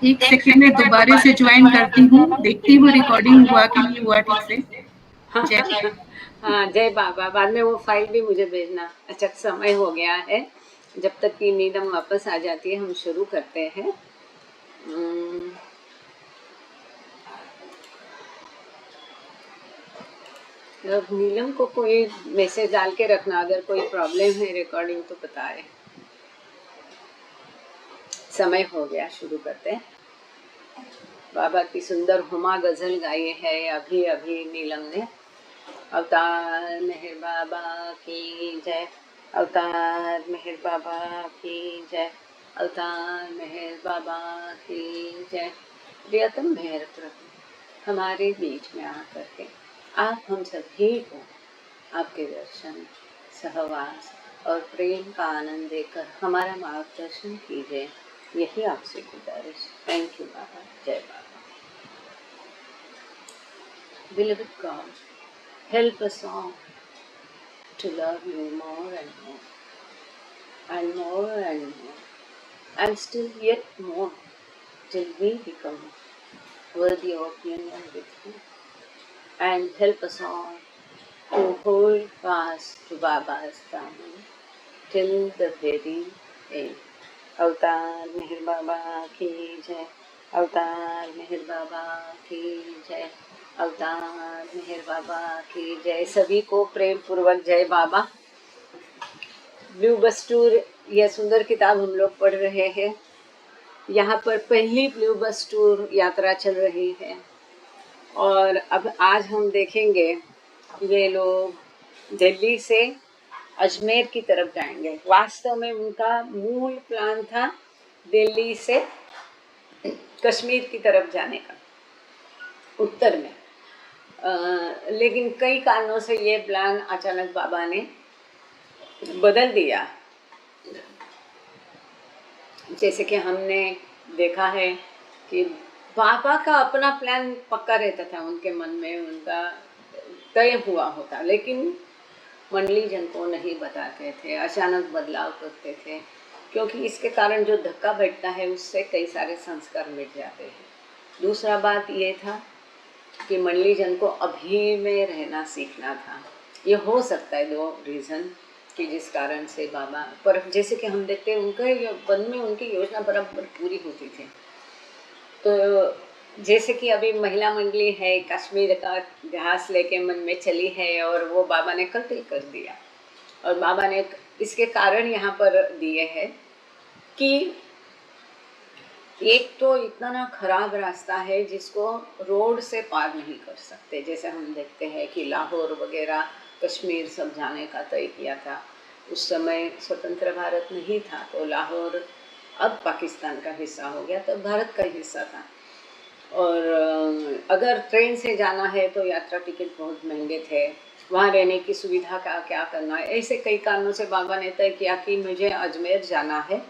एक सेकंड में दोबारा से ज्वाइन करती हूँ, देखती हूँ रिकॉर्डिंग हुआ कि नहीं हुआ ठीक से। जय हाँ, जय बाबा। बाद में वो फाइल भी मुझे भेजना। अच्छा, समय हो गया है। जब तक कि नीलम वापस आ जाती है हम शुरू करते हैं। अब नीलम को कोई मैसेज डाल के रखना, अगर कोई प्रॉब्लम है रिकॉर्डिंग तो बताए। समय हो गया, शुरू करते हैं। बाबा की सुंदर हुमा गजल गाई है अभी अभी नीलम ने। अवतार मेहर बाबा की जय, अवतार मेहर बाबा की जय, अवतार मेहर बाबा की जय। प्रियतम मेहर प्रभु हमारे बीच में आकर के आप हम सभी को आपके दर्शन, सहवास और प्रेम का आनंद देकर हमारा मार्गदर्शन कीजिए, यही आपसे गुजारिश। थैंक यू बाबा। जय बाबा। Beloved God, help us all to love you more and more, and more and more, and still yet more, till we become worthy of union with you. And help us all to hold fast to Baba's family till the very end. अवतार मेहर बाबा की जय, अवतार मेहर बाबा की जय, अवतार मेहर बाबा की जय। सभी को प्रेम पूर्वक जय बाबा। ब्लू बस टूर, यह सुंदर किताब हम लोग पढ़ रहे हैं। यहाँ पर पहली ब्लू बस टूर यात्रा चल रही है और अब आज हम देखेंगे ये लोग दिल्ली से अजमेर की तरफ जाएंगे। वास्तव में उनका मूल प्लान था दिल्ली से कश्मीर की तरफ जाने का, उत्तर में। लेकिन कई कारणों से ये प्लान अचानक बाबा ने बदल दिया। जैसे कि हमने देखा है कि बाबा का अपना प्लान पक्का रहता था उनके मन में, उनका तय हुआ होता, लेकिन मंडली जन को नहीं बताते थे, अचानक बदलाव करते थे, क्योंकि इसके कारण जो धक्का बैठता है उससे कई सारे संस्कार मिट जाते हैं। दूसरा बात ये था कि मंडली जन को अभी में रहना सीखना था। ये हो सकता है दो रीज़न कि जिस कारण से बाबा पर, जैसे कि हम देखते हैं उनके मन में उनकी योजना बराबर पूरी होती थी। तो जैसे कि अभी महिला मंडली है, कश्मीर का इतिहास लेके मन में चली है और वो बाबा ने कत्ल कर दिया। और बाबा ने इसके कारण यहाँ पर दिए हैं कि एक तो इतना ना खराब रास्ता है जिसको रोड से पार नहीं कर सकते। जैसे हम देखते हैं कि लाहौर वगैरह कश्मीर सब जाने का तय किया था। उस समय स्वतंत्र भारत नहीं था, तो लाहौर अब पाकिस्तान का हिस्सा हो गया, तब भारत का हिस्सा था। और अगर ट्रेन से जाना है तो यात्रा टिकट बहुत महंगे थे, वहाँ रहने की सुविधा का क्या करना है। ऐसे कई कारणों से बाबा ने तय किया कि मुझे अजमेर जाना है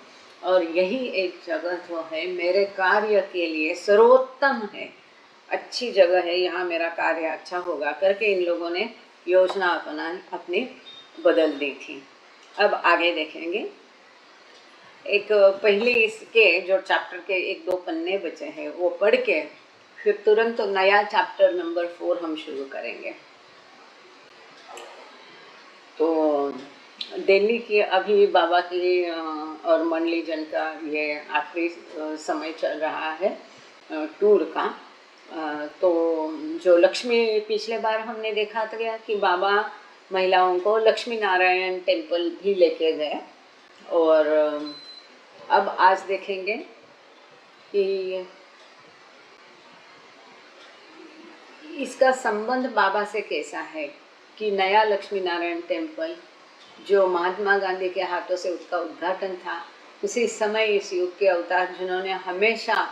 और यही एक जगह जो है मेरे कार्य के लिए सर्वोत्तम है, अच्छी जगह है, यहाँ मेरा कार्य अच्छा होगा करके इन लोगों ने योजना अपनी बदल दी थी। अब आगे देखेंगे। एक पहले इसके जो चैप्टर के एक दो पन्ने बचे हैं वो पढ़ के फिर तुरंत तो नया चैप्टर नंबर 4 हम शुरू करेंगे। तो दिल्ली की अभी बाबा की और मंडली जन का ये आखिरी समय चल रहा है टूर का। तो जो लक्ष्मी, पिछले बार हमने देखा था कि बाबा महिलाओं को लक्ष्मी नारायण टेम्पल भी लेके गए, और अब आज देखेंगे कि इसका संबंध बाबा से कैसा है। कि नया लक्ष्मी नारायण टेम्पल जो महात्मा गांधी के हाथों से उसका उद्घाटन था, उसी समय इस युग के अवतार जिन्होंने हमेशा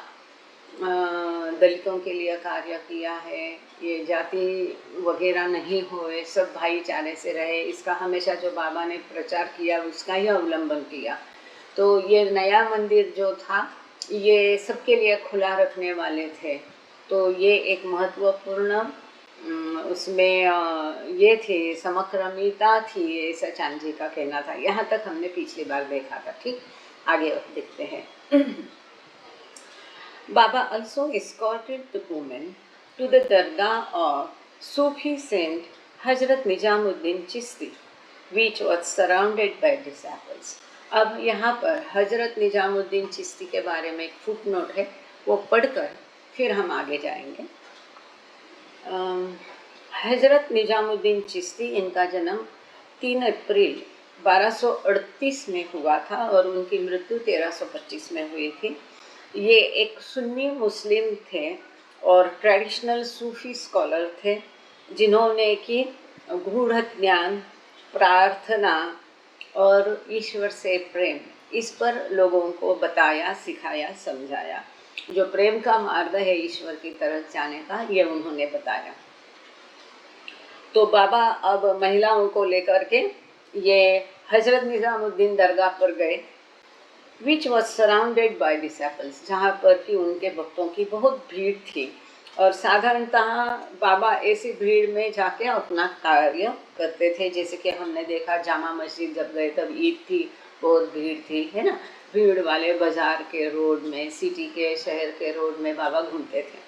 दलितों के लिए कार्य किया है, ये जाति वगैरह नहीं होए, सब भाईचारे से रहे, इसका हमेशा जो बाबा ने प्रचार किया उसका ही अवलंबन किया। तो ये नया मंदिर जो था ये सबके लिए खुला रखने वाले थे। तो ये एक महत्वपूर्ण उसमें ये थी, समक्रमिता थी, ऐसा चांद जी का कहना था। यहाँ तक हमने पिछली बार देखा था। ठीक, आगे देखते हैं। Baba also escorted the women to the dargah of Sufi saint Hazrat Nizamuddin Chishti, which was surrounded by disciples. अब यहाँ पर हजरत निजामुद्दीन चिश्ती के बारे में एक फुटनोट है, वो पढ़कर फिर हम आगे जाएंगे। हजरत निजामुद्दीन चिश्ती, इनका जन्म 3 अप्रैल 1238 में हुआ था और उनकी मृत्यु 1325 में हुई थी। ये एक सुन्नी मुस्लिम थे और ट्रेडिशनल सूफी स्कॉलर थे, जिन्होंने कि गूढ़ ज्ञान, प्रार्थना और ईश्वर से प्रेम, इस पर लोगों को बताया, सिखाया, समझाया। जो प्रेम का मार्ग है ईश्वर की तरफ जाने का, ये उन्होंने बताया। तो बाबा अब महिलाओं को लेकर के ये हजरत निजामुद्दीन दरगाह पर गए, which was surrounded by disciples, जहाँ पर कि उनके भक्तों की बहुत भीड़ थी। और साधारणतः बाबा ऐसी भीड़ में जाके अपना कार्य करते थे, जैसे कि हमने देखा जामा मस्जिद जब गए तब ईद थी, बहुत भीड़ थी, है ना। भीड़ वाले बाजार के रोड में, सिटी के, शहर के रोड में बाबा घूमते थे।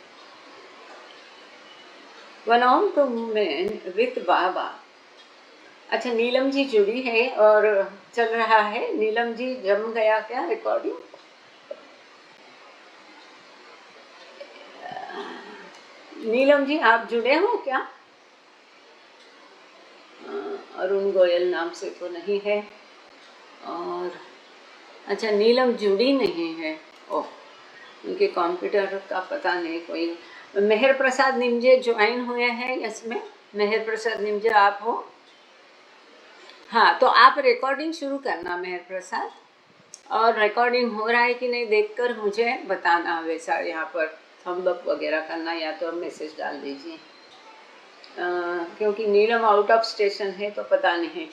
One of the women with Baba, अच्छा नीलम जी जुड़ी है और चल रहा है। नीलम जी जम गया क्या रिकॉर्डिंग? नीलम जी आप जुड़े हो क्या? अरुण गोयल नाम से तो नहीं है। और अच्छा नीलम जुड़ी नहीं है, ओह उनके कंप्यूटर का पता नहीं। कोई मेहर प्रसाद निमजे ज्वाइन हुए हैं इसमें। मेहर प्रसाद निमजे आप हो? हाँ, तो आप रिकॉर्डिंग शुरू करना मेहर प्रसाद, और रिकॉर्डिंग हो रहा है कि नहीं देखकर मुझे बताना। वैसा यहाँ पर थम्ब अप वगैरह करना या तो मैसेज डाल दीजिए, क्योंकि नीलम आउट ऑफ स्टेशन है तो पता नहीं।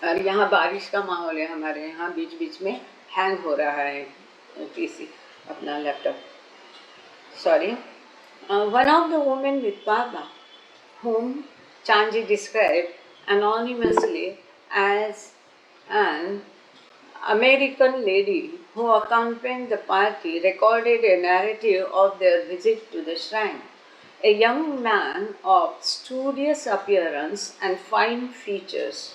और यहाँ बारिश का माहौल है, हमारे यहाँ बीच बीच में हैंग हो रहा है पीसी, अपना laptop. Sorry. One of the women with Baba whom Chanji described anonymously as an American lady who accompanied the party recorded a narrative of their visit to the shrine. A young man of studious appearance and fine features,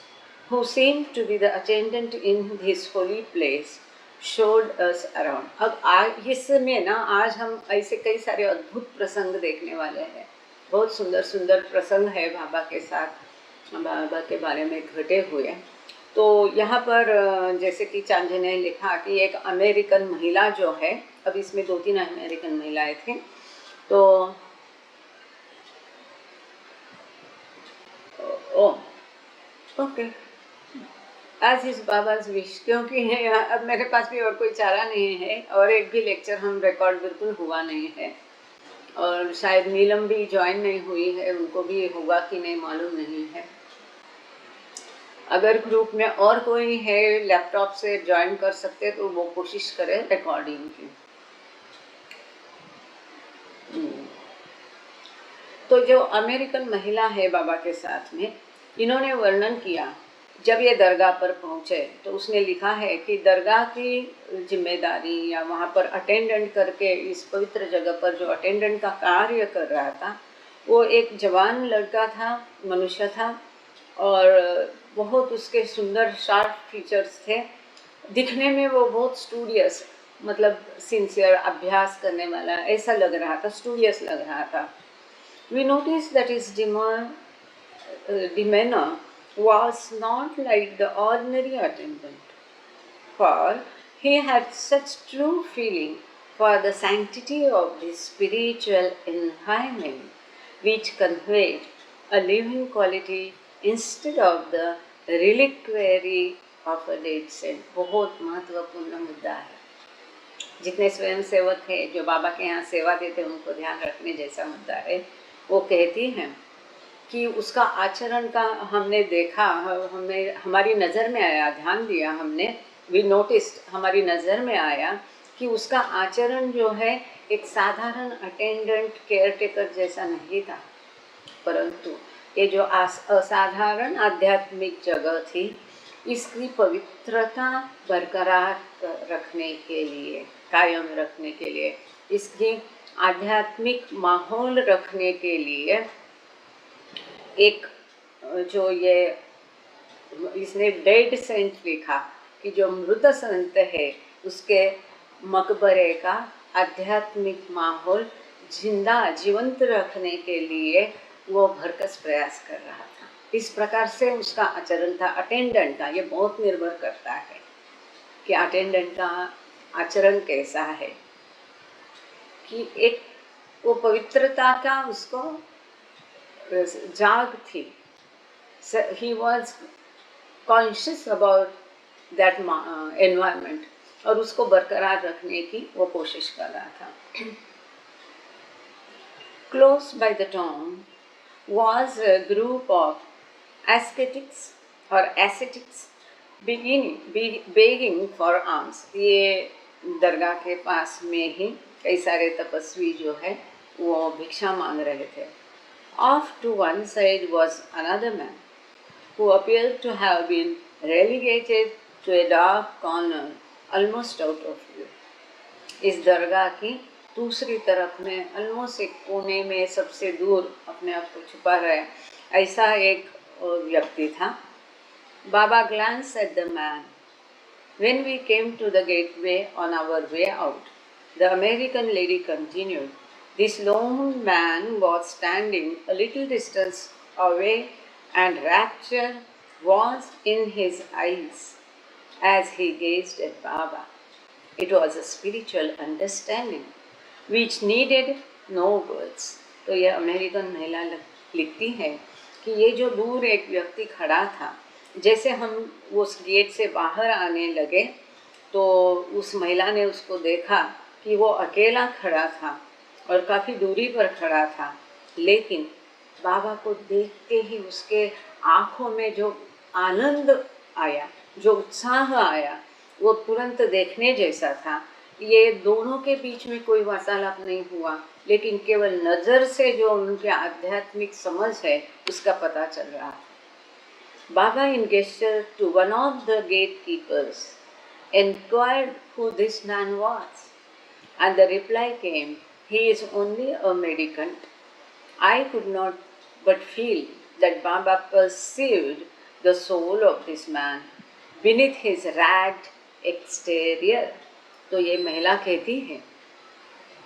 who seemed to be the attendant in this holy place, showed us around. अब इसमें ना आज हम ऐसे कई सारे अद्भुत प्रसंग देखने वाले हैं। बहुत सुंदर सुंदर प्रसंग है बाबा के साथ, बाबा के बारे में घटे हुए। तो यहाँ पर जैसे कि चांदी ने लिखा कि एक अमेरिकन महिला जो है, अब इसमें 2-3 अमेरिकन महिलाएं थी। तो ओके, एज इज बाबाज विश, क्योंकि अब मेरे पास भी और कोई चारा नहीं है और एक भी लेक्चर हम रिकॉर्ड बिल्कुल हुआ नहीं है। और शायद नीलम भी ज्वाइन नहीं हुई है, उनको भी होगा कि नहीं मालूम नहीं है। अगर ग्रुप में और कोई है लैपटॉप से ज्वाइन कर सकते तो वो कोशिश करें रिकॉर्डिंग की। तो जो अमेरिकन महिला है बाबा के साथ में, इन्होंने वर्णन किया जब ये दरगाह पर पहुँचे तो उसने लिखा है कि दरगाह की जिम्मेदारी या वहाँ पर अटेंडेंट करके, इस पवित्र जगह पर जो अटेंडेंट का कार्य कर रहा था, वो एक जवान लड़का था, मनुष्य था, और बहुत उसके सुंदर शार्प फीचर्स थे। दिखने में वो बहुत स्टूडियस, मतलब सिंसियर, अभ्यास करने वाला ऐसा लग रहा था, स्टूडियस लग रहा था। We noticed that his demeanor was not like the ordinary attendant, for he had such true feeling for the sanctity of the spiritual environment, which conveyed a living quality instead of the reliquary of a dead saint. बहुत महत्वपूर्ण मुद्दा है। जितने स्वयं सेवक है जो बाबा के यहाँ सेवा देते हैं, उनको ध्यान रखने जैसा मुद्दा है। वो कहती हैं कि उसका आचरण का हमने देखा, हमें हमारी नज़र में आया, ध्यान दिया हमने, वी नोटिस्ड, हमारी नज़र में आया कि उसका आचरण जो है एक साधारण अटेंडेंट, केयरटेकर जैसा नहीं था, परंतु ये जो असाधारण आध्यात्मिक जगह थी, इसकी पवित्रता बरकरार रखने के लिए कायम रखने के लिए, इसकी आध्यात्मिक माहौल रखने के लिए एक जो ये इसने डेड सेंट लिखा कि जो मृत संत है उसके मकबरे का आध्यात्मिक माहौल जीवंत रखने के लिए वो भरकस प्रयास कर रहा था। इस प्रकार से उसका आचरण था। अटेंडेंट का ये बहुत निर्भर करता है कि अटेंडेंट का आचरण कैसा है, कि एक वो पवित्रता का उसको जाग थी। He was conscious about that environment और उसको बरकरार रखने की वो कोशिश कर रहा था। Close by the tomb was a group of ascetics or ascetics begging for alms. ये दरगाह के पास में ही कई सारे तपस्वी जो है वो भिक्षा मांग रहे थे। Off to one side was another man who appeared to have been relegated to a dark corner almost out of view. इस दरगाह की दूसरी तरफ में ऑलमोस्ट एक कोने में सबसे दूर अपने आप को छुपा रहे ऐसा एक व्यक्ति था। बाबा glanced at the man. When we came to the gateway on our way out, the American lady continued, this lone man was standing a little distance away and rapture was in his eyes as he gazed at Baba. It was a spiritual understanding which needed no words. तो यह American महिला लिखती है कि ये जो दूर एक व्यक्ति खड़ा था, जैसे हम उस गेट से बाहर आने लगे तो उस महिला ने उसको देखा कि वो अकेला खड़ा था और काफ़ी दूरी पर खड़ा था, लेकिन बाबा को देखते ही उसके आँखों में जो आनंद आया, जो उत्साह आया, वो तुरंत देखने जैसा था। ये दोनों के बीच में कोई वार्तालाप नहीं हुआ, लेकिन केवल नज़र से जो उनके आध्यात्मिक समझ है उसका पता चल रहा था। Baba, in gesture to one of the gatekeepers, inquired who this man was, and the reply came, he is only a mendicant. I could not but feel that Baba perceived the soul of this man beneath his ragged exterior. तो ये महिला कहती है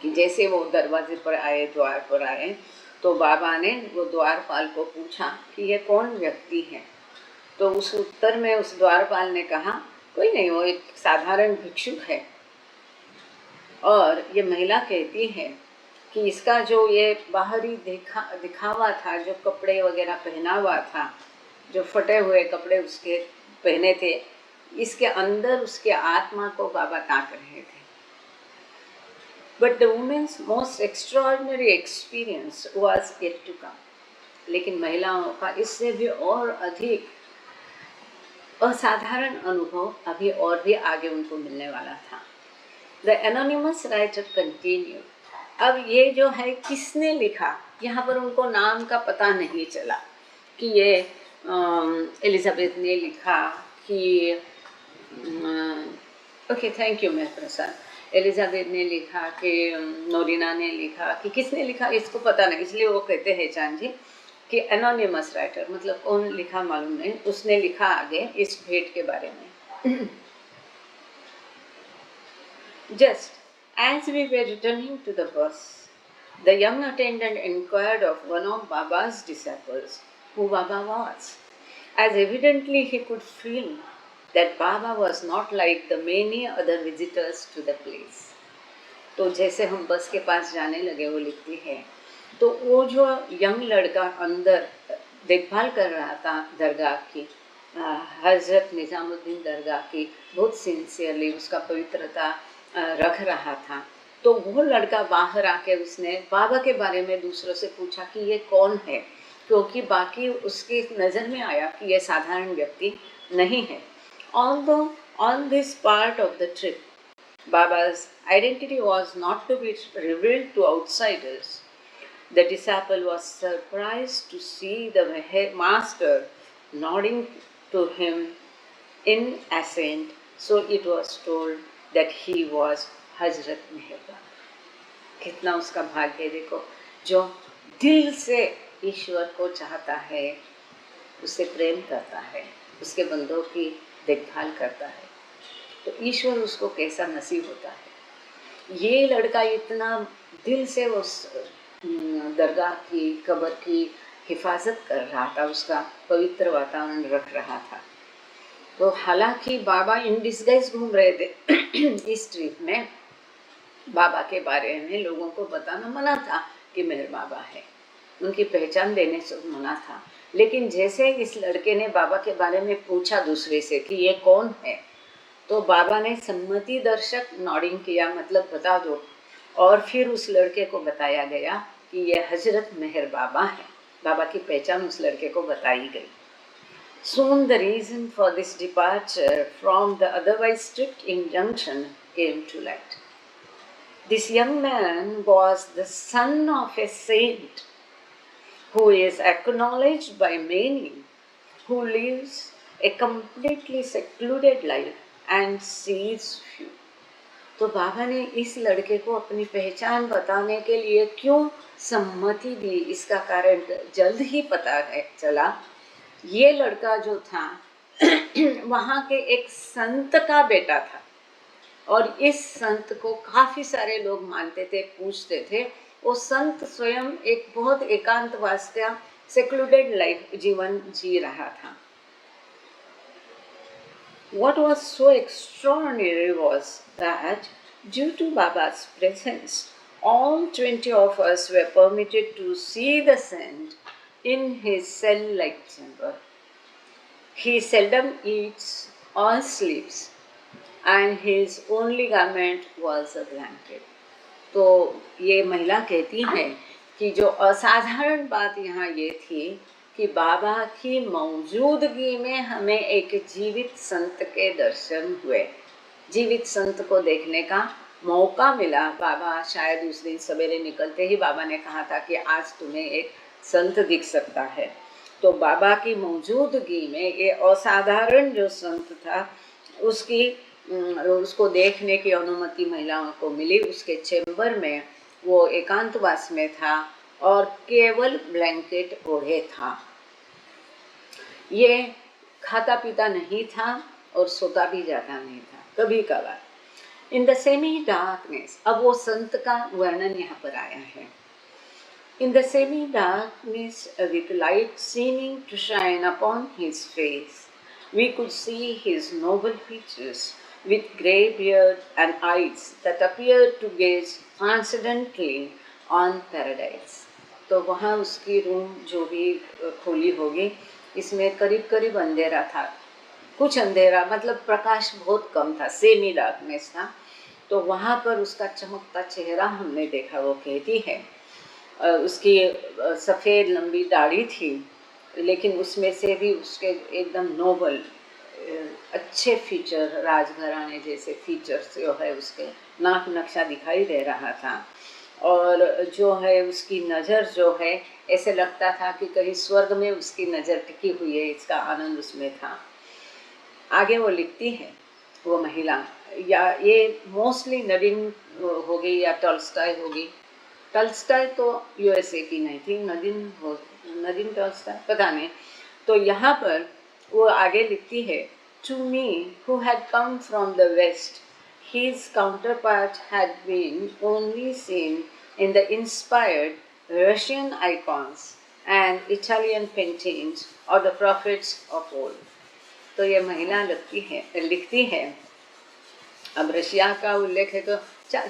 कि जैसे वो दरवाजे पर आए, द्वार पर आए, तो बाबा ने वो द्वारपाल को पूछा कि ये कौन व्यक्ति है। तो उस उत्तर में उस द्वारपाल ने कहा, कोई नहीं, वो एक साधारण भिक्षुक है। और ये महिला कहती है कि इसका जो ये बाहरी दिखावा था, जो कपड़े वगैरह पहना हुआ था, जो फटे हुए कपड़े उसके पहने थे, इसके अंदर उसके आत्मा को बाबा ताक रहे थे। But the woman's most extraordinary experience was yet to come. लेकिन महिलाओं का इससे भी और अधिक असाधारण अनुभव अभी और भी आगे उनको मिलने वाला था। The anonymous writer continued. अब ये जो है किसने लिखा, यहाँ पर उनको नाम का पता नहीं चला कि ये एलिजाबेथ ने लिखा कि okay thank you Meher Prasad, Elizabeth ने लिखा कि नोरिना ने लिखा कि किसने लिखा इसको पता नहीं, इसलिए वो कहते हैं चांद जी कि एनोनिमस राइटर, मतलब कौन लिखा मालूम नहीं, उसने लिखा आगे इस भेंट के बारे में। Just as we were returning to the bus, the young attendant inquired of one of Baba's disciples who Baba was, as evidently he could feel that Baba was not like the many other visitors to the place. तो जैसे हम बस के पास जाने लगे, वो लिखती है, तो वो जो यंग लड़का अंदर देखभाल कर रहा था दरगाह की, हज़रत निज़ामुद्दीन दरगाह की, बहुत सिंसियरली उसका पवित्रता रख रहा था, तो वो लड़का बाहर आके उसने बाबा के बारे में दूसरों से पूछा कि ये कौन है, क्योंकि बाकी उसकी नज़र में आया कि ये साधारण व्यक्ति नहीं है। Although on this part of the trip, Baba's identity was not to be revealed to outsiders, the disciple was surprised to see the master nodding to him in assent, so it was told that he was हजरत मेहरबान, कितना उसका भाग्य देखो, जो दिल से ईश्वर को चाहता है, उससे प्रेम करता है, उसके बंदों की देखभाल करता है, तो ईश्वर उसको कैसा नसीब होता है। ये लड़का इतना दिल से उस दरगाह की, कब्र की हिफाजत कर रहा था, उसका पवित्र वातावरण रख रहा था। तो हालांकि बाबा इन डिस्गाइज घूम रहे थे इस ट्रिप में, बाबा के बारे में लोगों को बताना मना था कि मेहर बाबा है, उनकी पहचान देने से मना था। लेकिन जैसे इस लड़के ने बाबा के बारे में पूछा दूसरे से कि ये कौन है, तो बाबा ने सम्मति दर्शक नॉडिंग किया, मतलब बता दो। और फिर उस लड़के को बताया गया कि ये हजरत मेहर बाबा है। बाबा की पहचान उस लड़के को बताई गई। Soon the reason for this departure from the otherwise strict injunction came to light. This young man was the son of a saint who is acknowledged by many, who lives a completely secluded life and sees few. तो बाबा ने इस लड़के को अपनी पहचान बताने के लिए क्यों सम्मति दी, इसका कारण जल्द ही पता चला। ये लड़का जो था वहाँ के एक संत का बेटा था, और इस संत को काफी सारे लोग मानते थे, पूछते थे। वो संत स्वयं एक बहुत एकांतवास का सेक्लूडेड लाइफ जीवन जी रहा था। What was so extraordinary was that due to Baba's presence, all 20 of us were permitted to see the saint in his cell-like chamber. He seldom eats or sleeps, and his only garment was a blanket. तो ये महिला कहती है कि जो असाधारण बात यहाँ ये थी कि बाबा की मौजूदगी में हमें एक जीवित संत के दर्शन हुए, जीवित संत को देखने का मौका मिला। बाबा शायद उस दिन सवेरे निकलते ही बाबा ने कहा था कि आज तुम्हें एक संत दिख सकता है। तो बाबा की मौजूदगी में ये असाधारण जो संत था उसको देखने की अनुमति महिलाओं को मिली। उसके चेंबर में वो एकांतवास में था और केवल ब्लैंकेट ओढ़े था। ये खाता पीता नहीं था और सोता भी जाता नहीं था, कभी कभार। इन द सेमी डार्कनेस, अब वो संत का वर्णन यहाँ पर आया है। In the semi-darkness, with light seeming to shine upon his face, we could see his noble features, with grey beard and eyes that appeared to gaze transcendently on paradise. तो वहाँ उसकी रूम जो भी खोली होगी, इसमें करीब करीब अंधेरा था, कुछ अंधेरा मतलब प्रकाश बहुत कम था, सेमी डार्कनेस था। तो वहाँ पर उसका चमकता चेहरा हमने देखा। वो कहती है उसकी सफ़ेद लंबी दाढ़ी थी, लेकिन उसमें से भी उसके एकदम नोबल अच्छे फीचर, राजघराने जैसे फीचर्स जो है, उसके नाक नक्शा दिखाई दे रहा था। और जो है उसकी नज़र जो है, ऐसे लगता था कि कहीं स्वर्ग में उसकी नज़र टिकी हुई है, इसका आनंद उसमें था। आगे वो लिखती है, वो महिला, या ये मोस्टली नदीम होगी या टॉल्स्टॉय होगी। टॉल्स्टॉय तो यूएसए की नहीं थी, नदीम टॉल्स्टॉय पता नहीं। तो यहाँ पर वो आगे लिखती है, to me who had come from the west, his counterpart had been only seen in the inspired Russian icons and Italian paintings of the prophets of old. तो ये महिला लिखती है। अब रशिया का उल्लेख है तो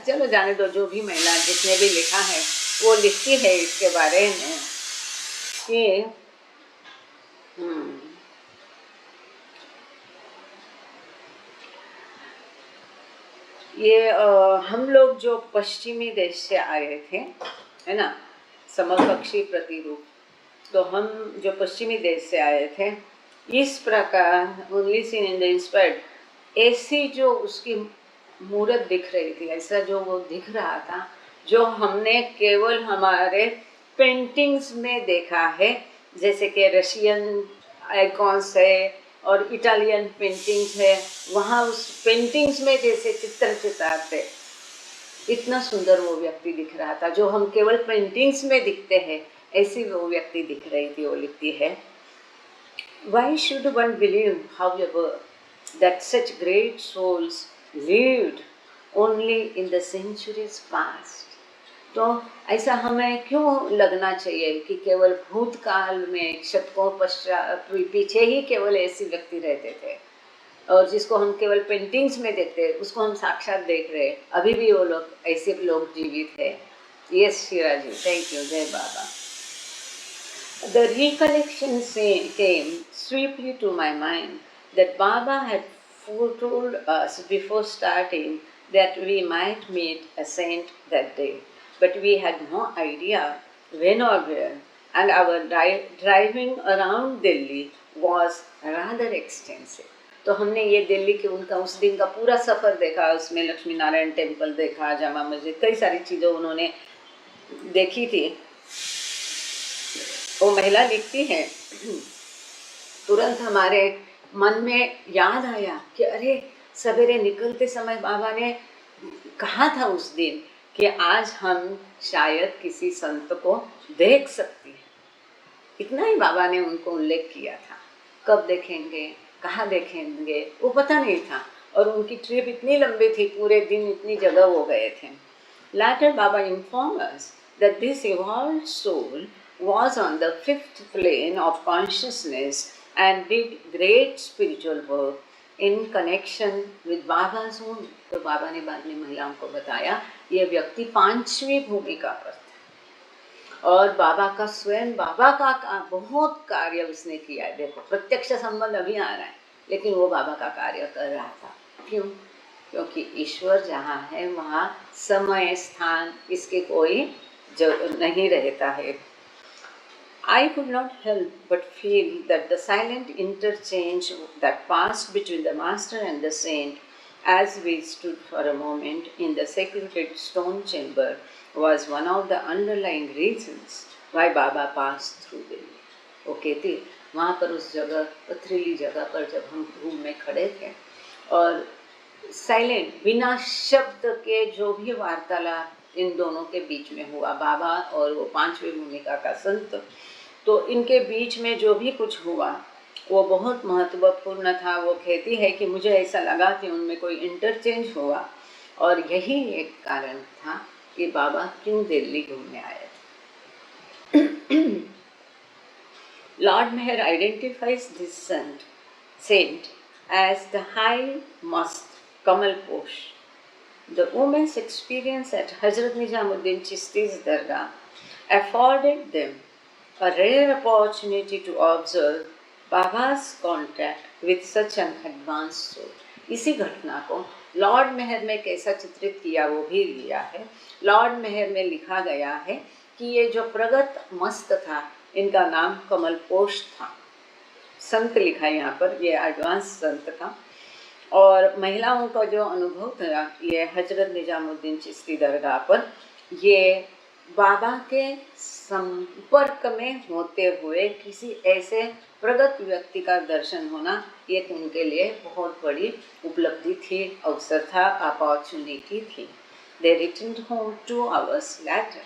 चलो जाने दो, जो भी महिला जिसने भी लिखा है वो लिखती है इसके बारे में कि ये हम लोग जो पश्चिमी देश से आए थे, है ना, समकक्षी प्रतिरूप, तो हम जो पश्चिमी देश से आए थे, इस प्रकार only seen in the inspired, ऐसी जो उसकी मूर्त दिख रही थी, ऐसा जो वो दिख रहा था, जो हमने केवल हमारे पेंटिंग्स में देखा है, जैसे कि रशियन आइकॉन्स है और इटालियन पेंटिंग्स है, वहाँ उस पेंटिंग्स में जैसे चित्र चितारते इतना सुंदर वो व्यक्ति दिख रहा था, जो हम केवल पेंटिंग्स में दिखते हैं ऐसी वो व्यक्ति दिख रही थी। वो लिखती है, Why should one believe, however, that such great souls lived only in the centuries past? तो ऐसा हमें क्यों लगना चाहिए कि केवल भूतकाल में शतकों पश्चात पीछे ही केवल ऐसे व्यक्ति रहते थे, और जिसको हम केवल पेंटिंग्स में देखते हैं उसको हम साक्षात देख रहे हैं, अभी भी वो लोग ऐसे लोग जीवित है। यस शीरा जी, थैंक यू, जय बाबा। The recollection came swiftly to my mind that Baba had foretold us before starting that we might meet a saint that day, but we had no idea when or where, and our driving around Delhi was rather extensive. तो हमने ये दिल्ली के उनका उस दिन का पूरा सफ़र देखा, उसमें लक्ष्मी नारायण टेम्पल देखा, जामा मस्जिद, कई सारी चीज़ें उन्होंने देखी थी। वो महिला लिखती है, तुरंत हमारे मन में याद आया कि अरे सवेरे निकलते समय बाबा ने कहा था उस दिन कि आज हम शायद किसी संत को देख सकते हैं। इतना ही बाबा ने उनको उल्लेख किया था। कब देखेंगे, कहाँ देखेंगे, वो पता नहीं था, और उनकी ट्रिप इतनी लंबी थी, पूरे दिन इतनी जगह हो गए थे। Later Baba informed us that this evolved soul was on the fifth plane of consciousness and did great spiritual work in connection with Baba's own. तो बाबा ने बाद में महिलाओं को बताया ये व्यक्ति 5वीं भूमिका पर था, और बाबा का स्वयं बाबा का बहुत कार्य उसने किया है। देखो प्रत्यक्ष संबंध अभी आ रहा है, लेकिन वो बाबा का कार्य कर रहा था। क्यों? क्योंकि ईश्वर जहाँ है वहाँ समय स्थान इसके कोई नहीं रहता है। I could not help but feel that the silent interchange that passed between the master and the saint as we stood for a moment in the sacred stone chamber was one of the underlying reasons why Baba passed through Delhi. वो कहती वहाँ पर उस जगह पथरीली जगह पर जब हम धूप में खड़े थे और साइलेंट बिना शब्द के जो भी वार्तालाप इन दोनों के बीच में हुआ, बाबा और वो 5वीं भूमिका का संत, तो इनके बीच में जो भी कुछ हुआ वो बहुत महत्वपूर्ण था। वो कहती है कि मुझे ऐसा लगा कि उनमें कोई इंटरचेंज हुआ, और यही एक कारण था कि बाबा क्यों दिल्ली घूमने आए थे। Lord Meher identifies this saint as the high must Kamal Posh. The women's experience at Hazrat Nizamuddin Chisti's Dargah afforded them a rare opportunity to observe Baba's contact with such an advanced soul. इसी घटना को Lord मेहर में कैसा चित्रित किया वो भी लिया है। लॉर्ड मेहर में लिखा गया है कि ये जो प्रगत मस्त था इनका नाम कमल पोश था। संत लिखा है यहाँ पर, ये एडवांस संत था। और महिलाओं का जो अनुभव था ये हजरत निजामुद्दीन चिश्ती दरगाह पर, ये बाबा के संपर्क में होते हुए किसी ऐसे प्रगत व्यक्ति का दर्शन होना, ये उनके लिए बहुत बड़ी उपलब्धि थी, अवसर था, अपॉर्चुनिटी थी। They returned home 2 hours later.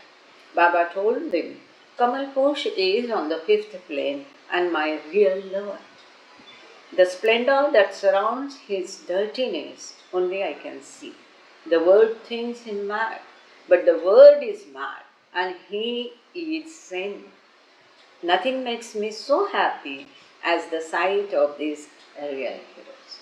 Baba told them, Kamal Posh is on the 5th plane and my real lover. The splendor that surrounds his dirtiness only I can see. The world thinks him mad, but the world is mad and he is sane. Nothing makes me so happy as the sight of these real heroes.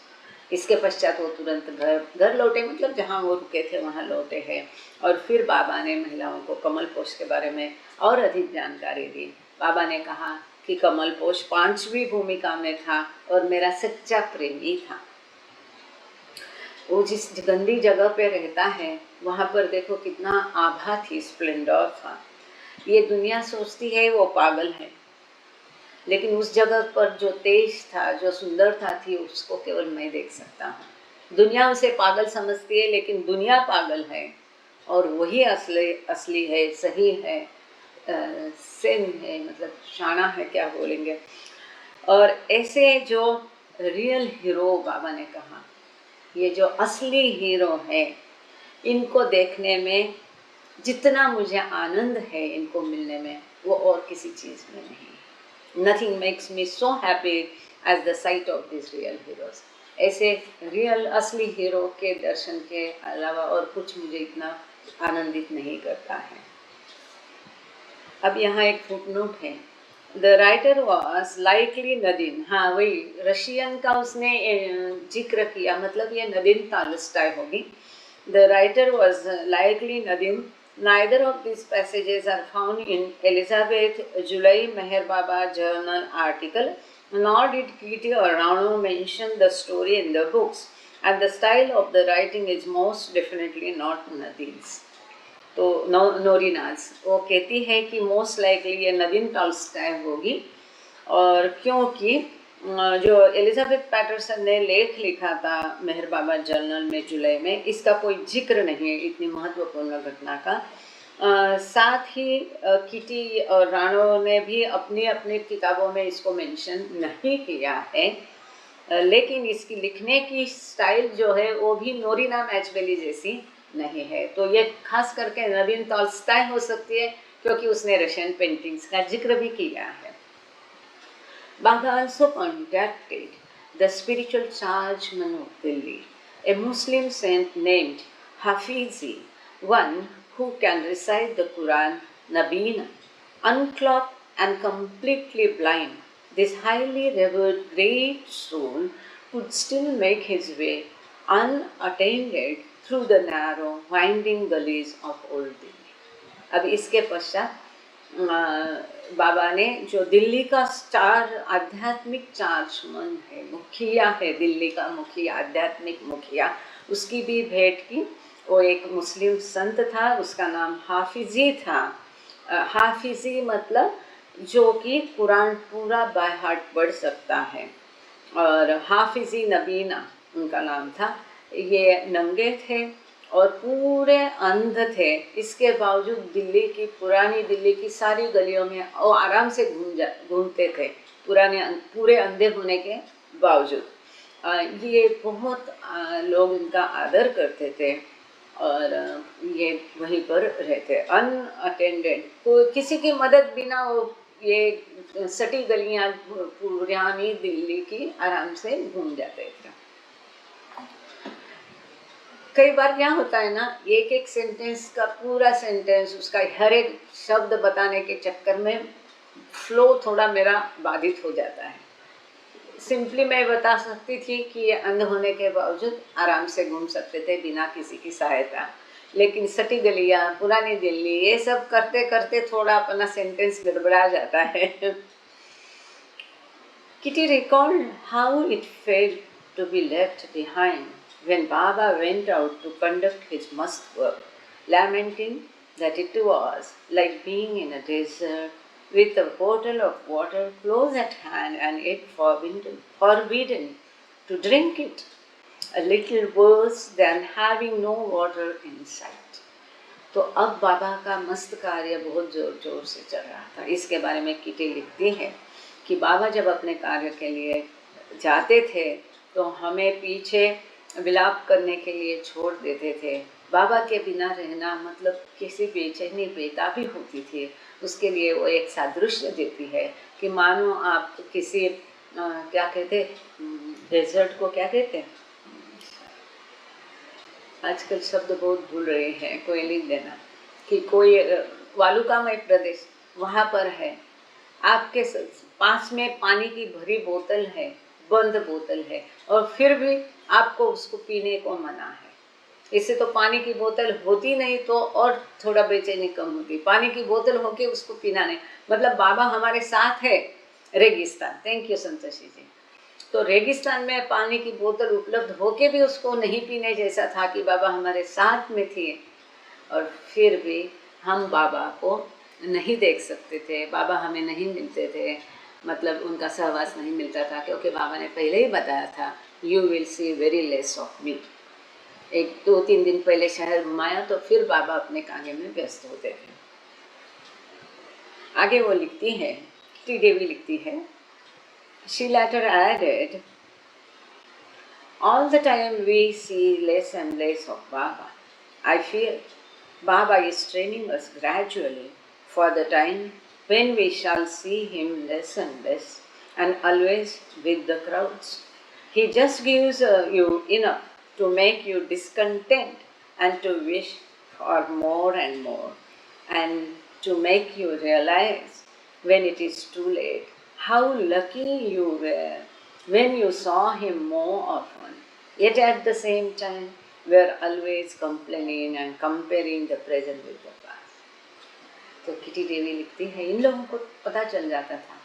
इसके पश्चात वो तुरंत घर लौटे, मतलब जहाँ वो रुके थे वहाँ लौटे हैं। और फिर बाबा ने महिलाओं को कमल पोश के बारे में और अधिक जानकारी दी। बाबा ने कहा कि कमल पोश 5वीं भूमिका में था और मेरा सच्चा प्रेमी था। वो जिस गंदी जगह पे रहता है वहाँ पर देखो कितना आभा थी, स्प्लेंडर था। ये दुनिया सोचती है वो पागल है, लेकिन उस जगह पर जो तेज था, जो सुंदरता थी, उसको केवल मैं देख सकता हूँ। दुनिया उसे पागल समझती है, लेकिन दुनिया पागल है और वही असली है, सही है, सेम है, मतलब शाना है, क्या बोलेंगे। और ऐसे जो रियल हीरो बाबा ने कहा, ये जो असली हीरो है, इनको देखने में जितना मुझे आनंद है इनको मिलने में, वो और किसी चीज़ में नहीं। Nothing makes me so happy as the sight of this real heroes. ऐसे रियल असली हीरो के दर्शन के अलावा और कुछ मुझे इतना आनंदित नहीं करता है। अब यहाँ एक फुटनोट है, the writer was likely Nadine. हाँ, वही रशियन का उसने जिक्र किया, मतलब ये नदीन टॉलस्टॉय होगी। The writer was likely Nadine. Neither of these passages are found in Elizabeth July Meher Baba journal article, nor did Kitty or Rano mention the story in the books, and the style of the writing is most definitely not Nadine's. तो नोरिनाज वो कहती है कि most likely ये नदीन Tolstoy होगी, और क्योंकि जो एलिजाबेथ पैटरसन ने लेख लिखा था मेहर बाबा जर्नल में जुलाई में, इसका कोई जिक्र नहीं है इतनी महत्वपूर्ण घटना का। साथ ही किटी और रानो ने भी अपनी अपनी किताबों में इसको मेंशन नहीं किया है, लेकिन इसकी लिखने की स्टाइल जो है वो भी नोरिना मैचबेली जैसी नहीं है। तो ये खास करके नदीन टॉल्स्टॉय हो सकती है क्योंकि उसने रशियन पेंटिंग्स का जिक्र भी किया है। Baba also contacted the spiritual churchman of Delhi, a Muslim saint named Hafizi, one who can recite the Quran Nabina, uncloaked and completely blind. This highly revered great soul could still make his way unattended through the narrow, winding gullies of old Delhi. अब इसके पश्चात बाबा ने जो दिल्ली का star आध्यात्मिक चार्जमन है, मुखिया है, दिल्ली का मुखिया, आध्यात्मिक मुखिया, उसकी भी भेंट की। वो एक मुस्लिम संत था, उसका नाम हाफिजी था। हाफिजी मतलब जो कि कुरान पूरा बाय हार्ट पढ़ सकता है, और हाफिजी नबीना उनका नाम था। ये नंगे थे और पूरे अंध थे, इसके बावजूद दिल्ली की, पुरानी दिल्ली की सारी गलियों में वो आराम से घूमते थे, पूरे अंधे होने के बावजूद। ये बहुत लोग इनका आदर करते थे और ये वहीं पर रहते अनअटेंडेड, कोई किसी की मदद बिना वो ये सटी गलियां पुरानी दिल्ली की आराम से घूम जाते थे। कई बार क्या होता है ना, एक एक सेंटेंस का पूरा सेंटेंस, उसका हर एक शब्द बताने के चक्कर में फ्लो थोड़ा मेरा बाधित हो जाता है। सिंपली मैं बता सकती थी कि ये अंध होने के बावजूद आराम से घूम सकते थे बिना किसी की सहायता, लेकिन सटी गलियाँ, पुरानी दिल्ली, ये सब करते करते थोड़ा अपना सेंटेंस गड़बड़ा जाता है। Kitty recalled how it felt to be left behind when Baba went out to conduct his must work, lamenting that it was like being in a desert with a bottle of water close at hand and yet forbidden to drink it, a little worse than having no water in sight. तो अब बाबा का मस्त कार्य बहुत जोर जोर से चल रहा था। इसके बारे में किटी लिखती है कि बाबा जब अपने कार्य के लिए जाते थे तो हमें पीछे विलाप करने के लिए छोड़ देते थे। बाबा के बिना रहना मतलब किसी बेचैनी बेताबी होती थी, उसके लिए वो एक सादृश्य देती है कि मानो आप किसी क्या कहते, डेजर्ट को क्या कहते हैं, आजकल शब्द बहुत भूल रहे हैं, कोई लिख देना, कि कोई वालुकामय प्रदेश वहाँ पर है, आपके पास में पानी की भरी बोतल है, बंद बोतल है, और फिर भी आपको उसको पीने को मना है। इससे तो पानी की बोतल होती नहीं तो और थोड़ा बेचैनी कम होती, पानी की बोतल होके उसको पीना नहीं, मतलब बाबा हमारे साथ है। रेगिस्तान, थैंक यू संतोषी जी। तो रेगिस्तान में पानी की बोतल उपलब्ध होके भी उसको नहीं पीने जैसा था कि बाबा हमारे साथ में थे, और फिर भी हम बाबा को नहीं देख सकते थे, बाबा हमें नहीं मिलते थे, मतलब उनका सहवास नहीं मिलता था, क्योंकि बाबा ने पहले ही बताया था you will see very less of me. एक 2-3 दिन पहले शहर घुमाया तो फिर बाबा अपने कार्य में व्यस्त होते थे। आगे वो लिखती है, टी देवी लिखती है, she later added, all the time we see less and less of Baba. I feel Baba is training us gradually for the time when we shall see him less and less and always with the crowds. He just gives you enough to make you discontent and to wish for more and more, and to make you realize when it is too late how lucky you were when you saw him more often. Yet at the same time, we are always complaining and comparing the present with the past. तो kitty देवी लिखती है, इन लोगों को पता चल जाता था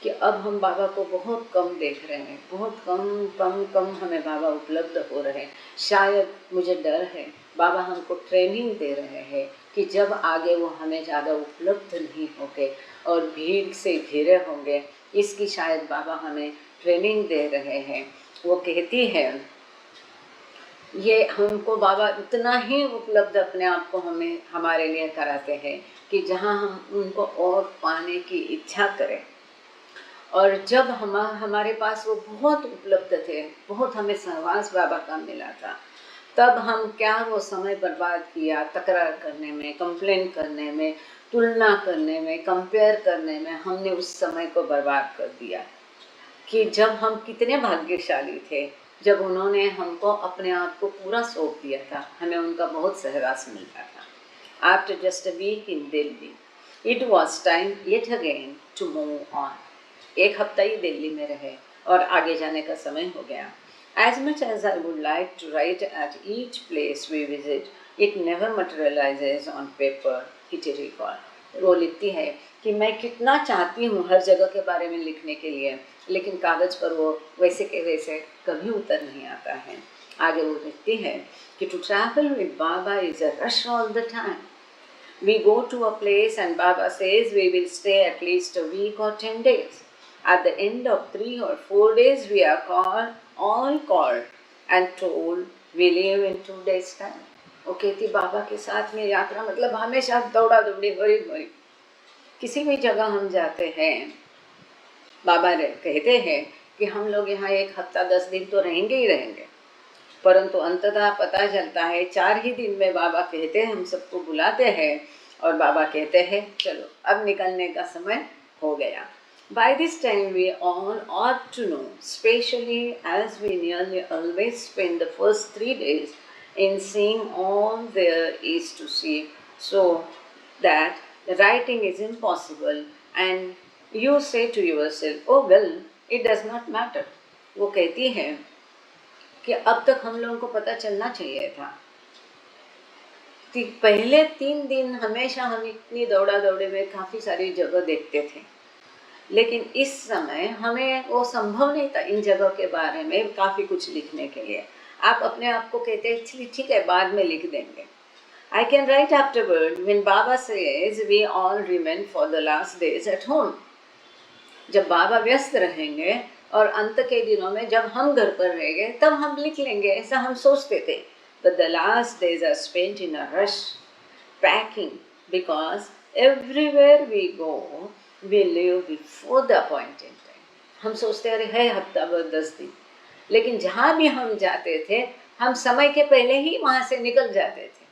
कि अब हम बाबा को बहुत कम देख रहे हैं, बहुत कम कम कम हमें बाबा उपलब्ध हो रहे हैं। शायद मुझे डर है, बाबा हमको ट्रेनिंग दे रहे हैं कि जब आगे वो हमें ज़्यादा उपलब्ध नहीं होंगे और भीड़ से घिरे होंगे, इसकी शायद बाबा हमें ट्रेनिंग दे रहे हैं। वो कहती है, ये हमको बाबा उतना ही उपलब्ध अपने आप को हमें हमारे लिए कराते हैं कि जहाँ हम उनको और पाने की इच्छा करें। और जब हमारे पास वो बहुत उपलब्ध थे, बहुत हमें सहवास बाबा का मिला था, तब हम क्या वो समय बर्बाद किया तकरार करने में, कंप्लेन करने में, तुलना करने में, कंपेयर करने में। हमने उस समय को बर्बाद कर दिया कि जब हम कितने भाग्यशाली थे, जब उन्होंने हमको अपने आप को पूरा सौंप दिया था, हमें उनका बहुत सहवास मिलता था। After just a week in Delhi, it was time yet again to move on. एक हफ्ता ही दिल्ली में रहे और आगे जाने का समय हो गया। As much as I would like to write at each place we visit, it never materializes on paper, Kitty recalled. वो लिखती है कि मैं कितना चाहती हूँ हर जगह के बारे में लिखने के लिए, लेकिन कागज़ पर वो वैसे के वैसे कभी उतर नहीं आता है। आगे वो लिखती है कि to travel with Baba is a rush all the time. We go to a place and Baba says we will stay at least a week or 10 days. At the end of 3 or 4 days, we are all called and told we leave in 2 days time. वो कहती बाबा के साथ में यात्रा मतलब हमेशा दौड़ा दौड़ी भरी। किसी भी जगह हम जाते हैं, बाबा कहते हैं कि हम लोग यहाँ 1 हफ्ता 10 दिन तो रहेंगे ही रहेंगे, परंतु अंततः पता चलता है 4 ही दिन में बाबा कहते हैं, हम सबको बुलाते हैं और बाबा कहते हैं चलो अब निकलने का समय हो गया। By this time we all ought to know, especially as we nearly always spend the first 3 days in seeing all there is to see, so that the writing is impossible and you say to yourself, oh well, it does not matter. वो कहती है कि अब तक हम लोगों को पता चलना चाहिए था कि पहले 3 दिन हमेशा हम इतनी दौड़ा दौड़े में काफ़ी सारी जगह देखते थे, लेकिन इस समय हमें वो संभव नहीं था इन जगह के बारे में काफ़ी कुछ लिखने के लिए। आप अपने आप को कहते हैं चलिए ठीक है बाद में लिख देंगे। I can write afterward when Baba says we all remain for the last days at home. जब बाबा व्यस्त रहेंगे और अंत के दिनों में जब हम घर पर रहेंगे तब हम लिख लेंगे, ऐसा हम सोचते थे। But the last days are spent in a rush, packing, because everywhere we go, we live before the appointed time. हम सोचते अरे है हफ्ता भर 10 दिन, लेकिन जहाँ भी हम जाते थे हम समय के पहले ही वहाँ से निकल जाते थे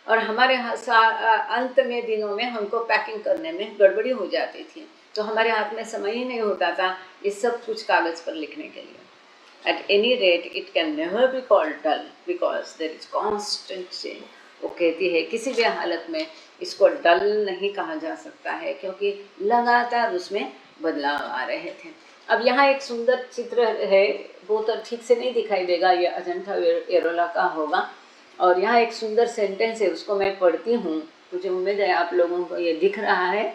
और हमारे अंत में दिनों में हमको पैकिंग करने में गड़बड़ी हो जाती थी, तो हमारे हाथ में समय ही नहीं होता था ये सब कुछ कागज़ पर लिखने के लिए। At any rate, it can never be called dull because there is constant change. वो कहती है किसी भी हालत में इसको डल नहीं कहा जा सकता है क्योंकि लगातार उसमें बदलाव आ रहे थे। अब यहाँ एक सुंदर चित्र है, वो तो ठीक से नहीं दिखाई देगा, ये अजंठा एरोला का होगा, और यहाँ एक सुंदर सेंटेंस है उसको मैं पढ़ती हूँ, मुझे उम्मीद है आप लोगों को ये दिख रहा है।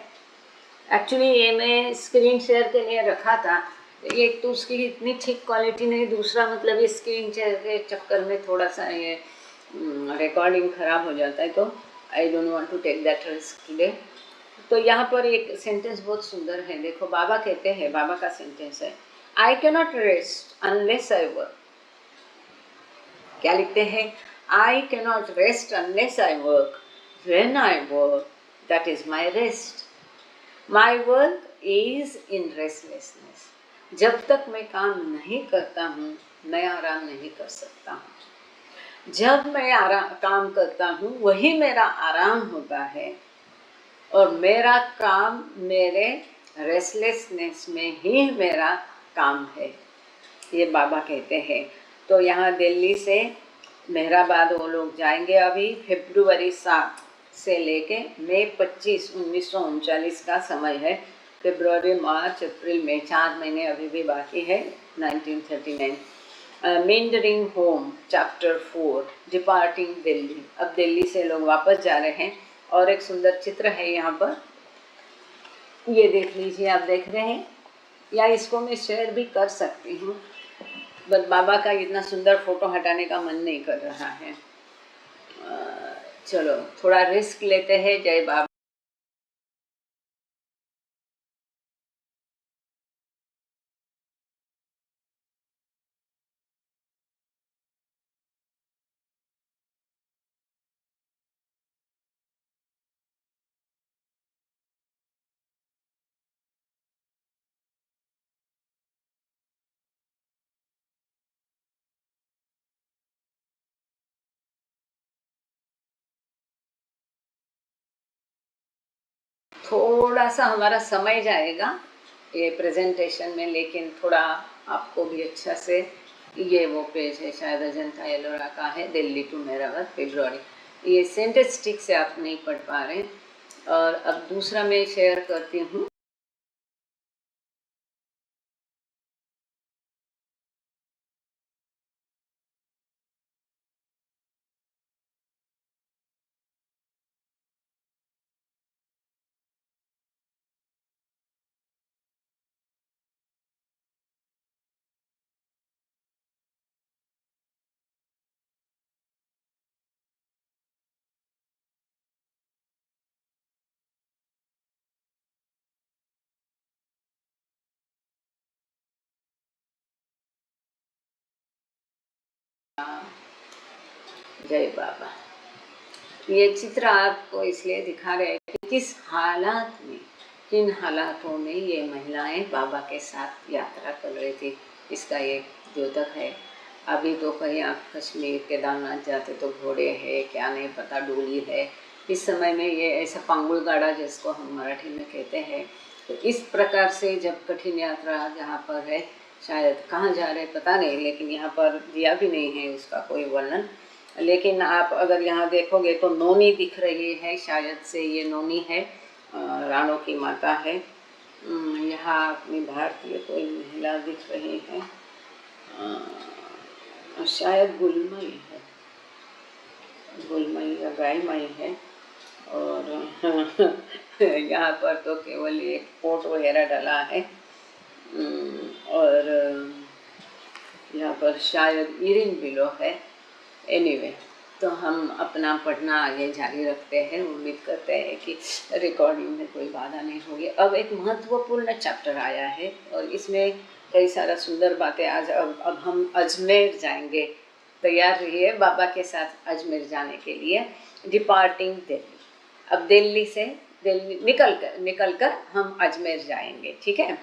एक्चुअली ये मैं स्क्रीन शेयर के लिए रखा था, एक तो उसकी इतनी ठीक क्वालिटी नहीं, दूसरा मतलब ये स्क्रीन शेयर के चक्कर में थोड़ा सा ये रिकॉर्डिंग ख़राब हो जाता है, तो I don't want to take that risk today. तो यहाँ पर एक सेंटेंस बहुत सुंदर है, देखो बाबा कहते हैं, बाबा का सेंटेंस है, I cannot rest unless I work. क्या लिखते हैं? I cannot rest unless I work, when I work that is my rest, my work is in restlessness. जब तक मैं काम नहीं करता हूँ मैं आराम नहीं कर सकता हूँ। जब मैं काम करता हूँ वही मेरा आराम होता है, और मेरा काम मेरे रेस्टलेसनेस में ही मेरा काम है, ये बाबा कहते हैं। तो यहाँ दिल्ली से मेहराबाद वो लोग जाएंगे अभी फरवरी 7 से लेके मई 25 1939 का समय है। फरवरी, मार्च, अप्रैल, मई 4 महीने अभी भी बाकी है 1939। Meandering home chapter 4 departing Delhi. अब दिल्ली से लोग वापस जा रहे हैं। और एक सुंदर चित्र है यहाँ पर, ये देख लीजिए, आप देख रहे हैं, या इसको मैं शेयर भी कर सकती हूँ, बस बाबा का इतना सुंदर फोटो हटाने का मन नहीं कर रहा है। चलो थोड़ा रिस्क लेते हैं। जय बाबा। थोड़ा सा हमारा समय जाएगा ये प्रेजेंटेशन में, लेकिन थोड़ा आपको भी अच्छा से, ये वो पेज है शायद अजंता एलोरा का है, दिल्ली टू मेहराबाद फरवरी, ये सेंटेंस से आप नहीं पढ़ पा रहे। और अब दूसरा मैं शेयर करती हूँ। जय बाबा। ये चित्र आपको इसलिए दिखा रहे हैं कि किस हालात में, किन हालातों में ये महिलाएं बाबा के साथ यात्रा कर रही थी, इसका ये द्योतक है। अभी तो कहीं आप कश्मीर केदारनाथ जाते तो घोड़े है, क्या नहीं पता, डोली है। इस समय में ये ऐसा पांगुल गाड़ा जिसको हम मराठी में कहते हैं, तो इस प्रकार से जब कठिन यात्रा जहाँ पर है, शायद कहाँ जा रहे पता नहीं, लेकिन यहाँ पर दिया भी नहीं है उसका कोई वर्णन। लेकिन आप अगर यहाँ देखोगे तो नोनी दिख रही है, शायद से ये नोनी है, राणों की माता है। यहाँ अपनी भारतीय कोई महिला दिख रही है, शायद गुलमई है, गुलमई या गायमई है। और यहाँ पर तो केवल एक कोट वगैरह डला है। और यहाँ पर शायद इरिन बिलो है। एनीवे, तो हम अपना पढ़ना आगे जारी रखते हैं। उम्मीद करते हैं कि रिकॉर्डिंग में कोई बाधा नहीं होगी। अब एक महत्वपूर्ण चैप्टर आया है और इसमें कई सारा सुंदर बातें। आज अब हम अजमेर जाएंगे। तैयार रहिए बाबा के साथ अजमेर जाने के लिए। डिपार्टिंग दिल्ली। अब दिल्ली से निकल कर हम अजमेर जाएंगे, ठीक है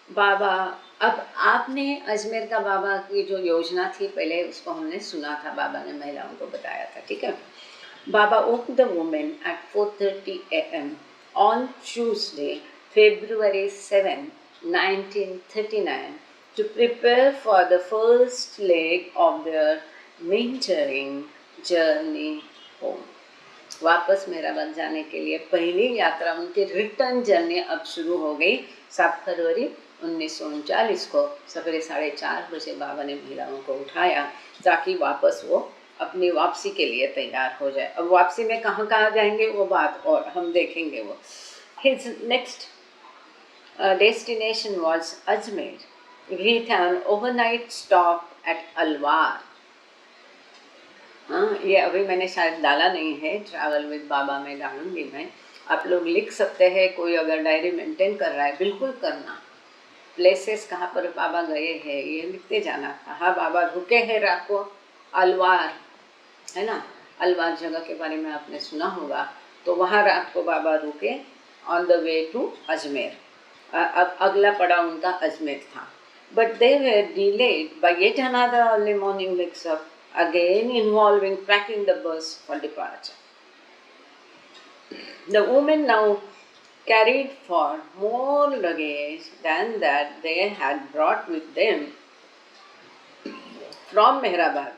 बाबा। अब आपने अजमेर का बाबा की जो योजना थी पहले, उसको हमने सुना था, बाबा ने महिलाओं को बताया था, ठीक है। बाबा woke the women at 4:30 a.m. on Tuesday, February 7, 1939 to prepare for the first leg of their mentoring journey home. वापस मेहराबाद जाने के लिए पहली यात्रा, उनकी रिटर्न जर्नी अब शुरू हो गई। 7 फरवरी 1939 को सवेरे 4:30 बजे बाबा ने महिलाओं को उठाया ताकि वापस वो अपनी वापसी के लिए तैयार हो जाए। अब वापसी में कहाँ कहाँ जाएंगे वो बात और हम देखेंगे वो। His next destination was Ajmer with an overnight stop at Alwar. हाँ, ये अभी मैंने शायद डाला नहीं है, ट्रैवल विद बाबा में डालूंगी मैं। आप लोग लिख सकते हैं, कोई अगर डायरी मेंटेन कर रहा है बिल्कुल करना। प्लेसेस कहाँ पर बाबा गए हैं ये लिखते जाना। कहाँ बाबा रुके हैं रात को, अलवार है ना, अलवार जगह के बारे में आपने सुना होगा। तो वहाँ रात को बाबा रुके on the way to Ajmer. अब अगला पड़ा उनका अजमेर था। But they were delayed by yet another early morning mix up again involving packing the bus for departure. The women now carried far more luggage than that they had brought with them from Mehrabad,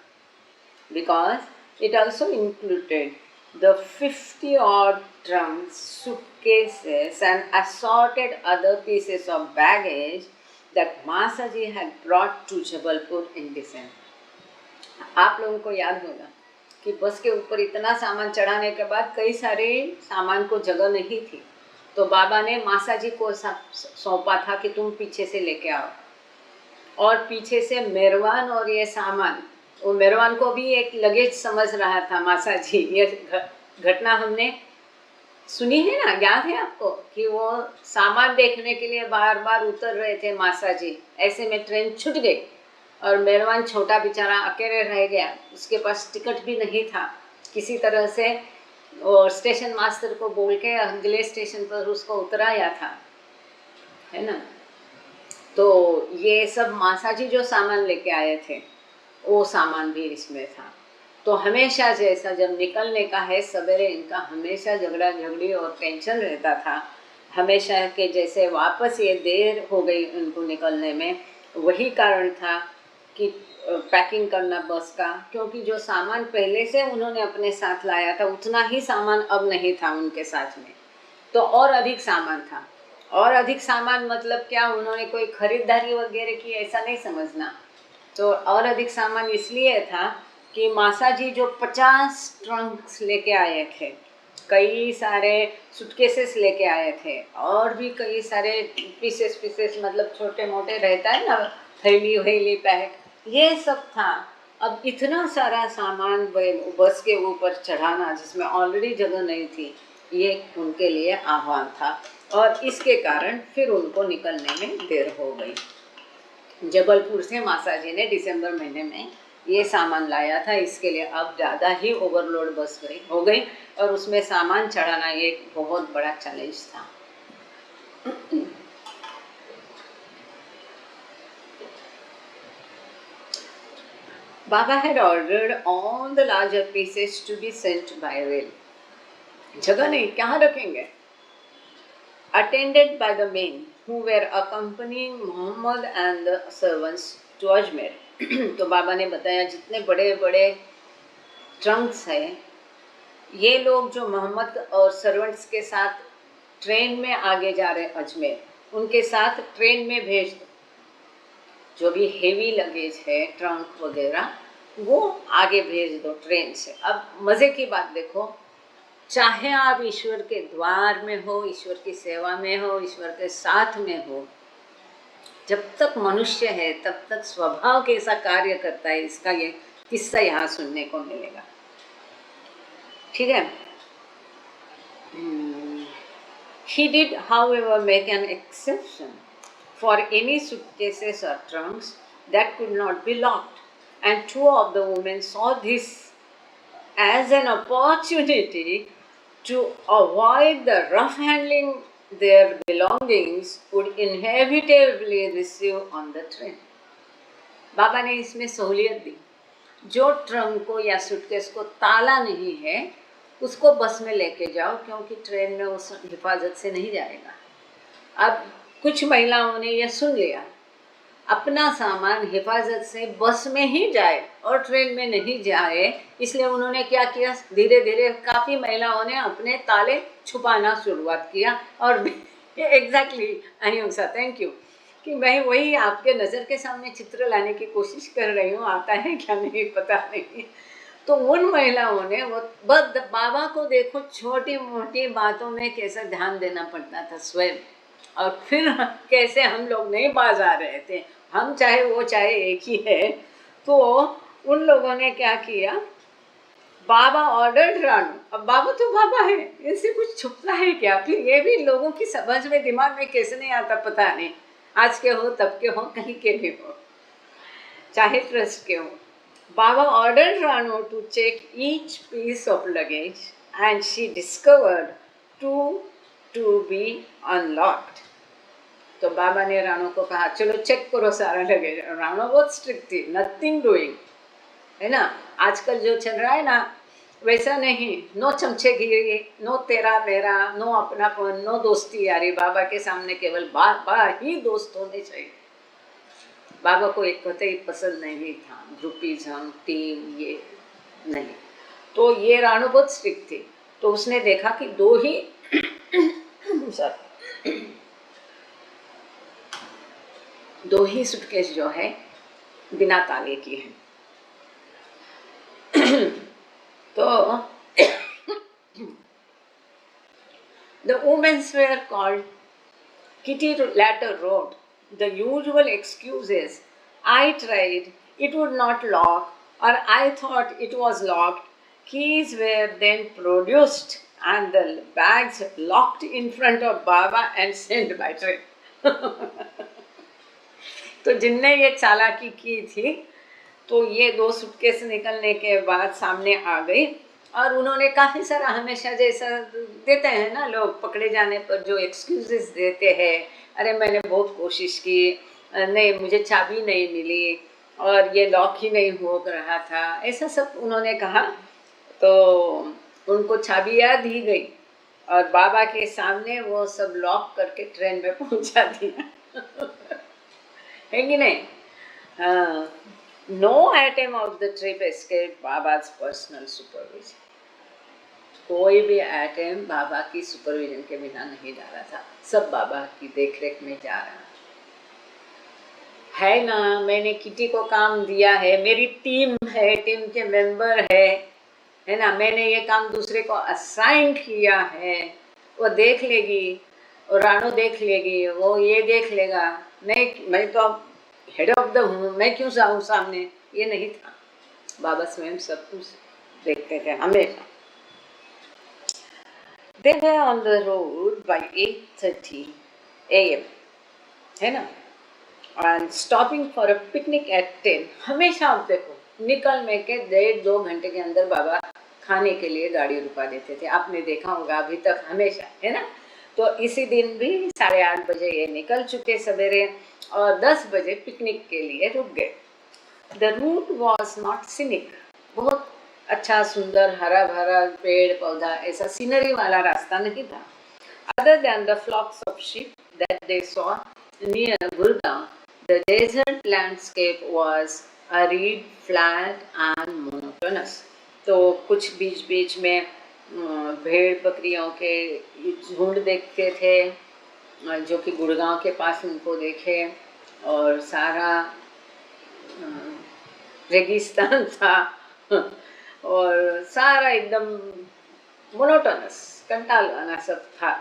because it also included the 50 odd trunks, suitcases, and assorted other pieces of baggage that Masaji had brought to Jabalpur in December. आप लोगों को याद होगा कि बस के ऊपर इतना सामान चढ़ाने के बाद कई सारे सामान को जगह नहीं थी, तो बाबा ने मासाजी को सौंपा था कि तुम पीछे से लेके आओ, और पीछे से मेहरवान और ये सामान, वो मेहरवान को भी एक लगेज समझ रहा था मासाजी। ये घटना हमने सुनी है ना, याद है आपको कि वो सामान देखने के लिए बार बार उतर रहे थे मासाजी, ऐसे में ट्रेन छूट गई और मेहरवान छोटा बेचारा अकेले रह गया, उसके पास टिकट भी नहीं था। किसी तरह से वो स्टेशन मास्टर को बोल के अगले स्टेशन पर उसको उतराया था, है ना। तो ये सब मासाजी जो सामान लेके आए थे वो सामान भी इसमें था। तो हमेशा जैसा जब निकलने का है सवेरे, इनका हमेशा झगड़ा झगड़ी और टेंशन रहता था, हमेशा के जैसे वापस ये देर हो गई उनको निकलने में, वही कारण था कि पैकिंग करना बस का, क्योंकि जो सामान पहले से उन्होंने अपने साथ लाया था उतना ही सामान अब नहीं था उनके साथ में, तो और अधिक सामान था। और अधिक सामान मतलब क्या, उन्होंने कोई खरीदारी वगैरह की ऐसा नहीं समझना। तो और अधिक सामान इसलिए था कि मासाजी जो 50 ट्रंक्स लेके आए थे, कई सारे सूटकेसेस लेके आए थे, और भी कई सारे पीसेस मतलब छोटे मोटे रहता है ना, थैली वैली पैक, ये सब था। अब इतना सारा सामान बस के ऊपर चढ़ाना जिसमें ऑलरेडी जगह नहीं थी, ये उनके लिए आह्वान था, और इसके कारण फिर उनको निकलने में देर हो गई। जबलपुर से मासाजी ने दिसंबर महीने में ये सामान लाया था, इसके लिए अब ज़्यादा ही ओवरलोड बस हो गई और उसमें सामान चढ़ाना एक बहुत बड़ा चैलेंज था। Baba had ordered all the larger pieces to be sent by rail. जगह नहीं, कहाँ रखेंगे? Attended by the men who were accompanying Muhammad and the servants to Ajmer. तो बाबा ने बताया जितने बड़े बड़े ट्रंक्स हैं, ये लोग जो मोहम्मद और सर्वेंट्स के साथ ट्रेन में आगे जा रहे अजमेर, उनके साथ ट्रेन में भेज दो। जो भी हेवी लगेज है, ट्रंक वगैरह, वो आगे भेज दो ट्रेन से। अब मज़े की बात देखो, चाहे आप ईश्वर के द्वार में हो, ईश्वर की सेवा में हो, ईश्वर के साथ में हो, जब तक मनुष्य है तब तक स्वभाव कैसा कार्य करता है, इसका ये किस्सा यहाँ सुनने को मिलेगा। ठीक है। He did, however, make an exception for any suitcases or trunks that could not be locked, and 2 of the women saw this as an opportunity to avoid the rough handling their belongings would inevitably receive on the train. बाबा ने इसमें सहूलियत दी, जो trunk को या suitcase को ताला नहीं है उसको बस में लेके जाओ, क्योंकि ट्रेन में उस हिफाजत से नहीं जाएगा। अब कुछ महिलाओं ने यह सुन लिया, अपना सामान हिफाजत से बस में ही जाए और ट्रेन में नहीं जाए, इसलिए उन्होंने क्या किया, धीरे धीरे काफ़ी महिलाओं ने अपने ताले छुपाना शुरुआत किया। और एग्जैक्टली अहिंसा, थैंक यू, कि मैं वही आपके नज़र के सामने चित्र लाने की कोशिश कर रही हूँ, आता है क्या नहीं पता नहीं। तो उन महिलाओं ने वो बाबा को देखो, छोटी मोटी बातों में कैसा ध्यान देना पड़ता था स्वयं, और फिर कैसे हम लोग नहीं बाज आ रहे थे, हम चाहे वो चाहे एक ही है। तो उन लोगों ने क्या किया, बाबा ऑर्डर्ड रानू, अब बाबा तो बाबा है, इनसे कुछ छुपता है क्या? फिर ये भी लोगों की समझ में, दिमाग में कैसे नहीं आता पता नहीं, आज के हो तब के हो कहीं के भी हो, चाहे ट्रस्ट के हो। Baba ordered Ranu to check each piece of luggage, and she discovered 2 to be unlocked. तो बाबा ने रानू को कहा चलो चेक करो सारा लगेज। रानू बहुत स्ट्रिक्ट थी, नथिंग डूइंग, है ना। आजकल जो चल रहा है ना वैसा नहीं, नो चमचेगिरी, नो तेरा मेरा, नो अपनापन, नो दोस्ती यारी। बाबा के सामने केवल बाबा ही दोस्त होने चाहिए। बाबा को एक कतई पसंद नहीं था ग्रुपिज्म, टीम, ये नहीं। तो ये रानू बहुत स्ट्रिक्ट थी, तो उसने देखा कि दो ही दो ही सूटकेस जो है बिना ताले की है। तो the women were called. Kitty later wrote, the usual excuses. I tried, it would not lock, or I thought it was locked. Keys were then produced and the bags locked in front of Baba and sent by train. तो जिनने ये चालाकी की थी, तो ये दो suitcase निकलने के बाद सामने आ गई और उन्होंने काफ़ी सारा, हमेशा जैसा देते हैं ना लोग पकड़े जाने पर जो एक्सक्यूजेस देते हैं, अरे मैंने बहुत कोशिश की, नहीं मुझे चाबी नहीं मिली और ये लॉक ही नहीं हो रहा था, ऐसा सब उन्होंने कहा। तो उनको चाबियाँ दी गई और बाबा के सामने वो सब लॉक करके ट्रेन में पहुंचा दिया। है कि नहीं? हाँ। No atom of the trip escaped Baba's personal supervision. कोई भी एटम बाबा की सुपरविजन के बिना नहीं जा रहा था, सब बाबा की देखरेख में जा रहा है ना। मैंने किटी को काम दिया है, मेरी टीम है, टीम के मेंबर है ना। मैंने ये काम दूसरे को असाइन किया है, वो देख लेगी, और रानू देख लेगी, वो ये देख लेगा। नहीं, मैं तो हेड ऑफ द हूँ, मैं क्यों जाऊँ सामने, ये नहीं था। बाबा स्वयं सब कुछ देखते थे हमेशा। They were on the road by 8:30 a.m. है ना, and stopping for a picnic at 10। हमेशा आप देखो निकलने के 1.5-2 घंटे के अंदर बाबा खाने के लिए गाड़ी रुका देते थे, आपने देखा होगा अभी तक हमेशा, है ना। तो इसी दिन भी 8:30 बजे ये निकल चुके सवेरे और 10 बजे पिकनिक के लिए रुक गए। The route was not scenic, बहुत अच्छा सुंदर हरा भरा पेड़ पौधा, ऐसा सीनरी वाला रास्ता नहीं था। Other than the flocks of sheep that they saw near Gurgaon, the desert landscape was arid, flat and monotonous। तो कुछ बीच बीच में भेड़ बकरियों के झुंड देखते थे जो कि गुड़गांव के पास उनको देखे, और सारा रेगिस्तान था और सारा एकदम मोनोटोनस, कंटालवाना सब था।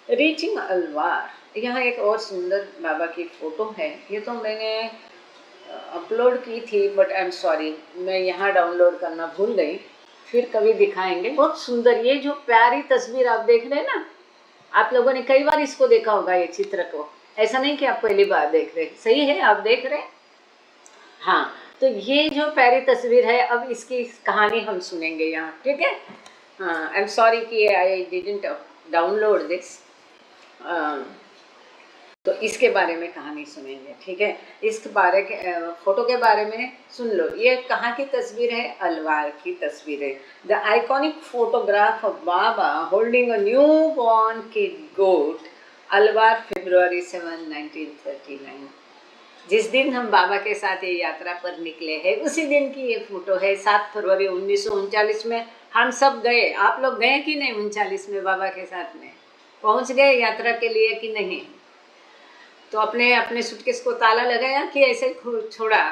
रीचिंग अलवार, यहाँ एक और सुंदर बाबा की फ़ोटो है, ये तो मैंने अपलोड की थी बट आई एम सॉरी, मैं यहाँ डाउनलोड करना भूल गई, फिर कभी दिखाएंगे। बहुत सुंदर, ये जो प्यारी तस्वीर आप देख रहे हैं ना, आप लोगों ने कई बार इसको देखा होगा ये चित्र को, ऐसा नहीं कि आप पहली बार देख रहे, सही है आप देख रहे। हाँ, तो ये जो प्यारी तस्वीर है, अब इसकी कहानी हम सुनेंगे यहाँ, ठीक है। हाँ, आई एम सॉरी कि आई डिडंट डाउनलोड दिस, तो इसके बारे में कहानी सुनेंगे, ठीक है। इस बारे के फोटो के बारे में सुन लो। ये कहाँ की तस्वीर है? अलवार की तस्वीर है। The iconic photograph of Baba holding a newborn kid goat, Alwar, February 7, 1939। जिस दिन हम बाबा के साथ ये यात्रा पर निकले हैं, उसी दिन की ये फोटो है। 7 फरवरी 1939 में हम सब गए। आप लोग गए कि नहीं 39 में बाबा के साथ में? पहुँच गए यात्रा के लिए कि नहीं? तो अपने अपने सूटकेस को ताला लगाया कि ऐसे छोड़ा?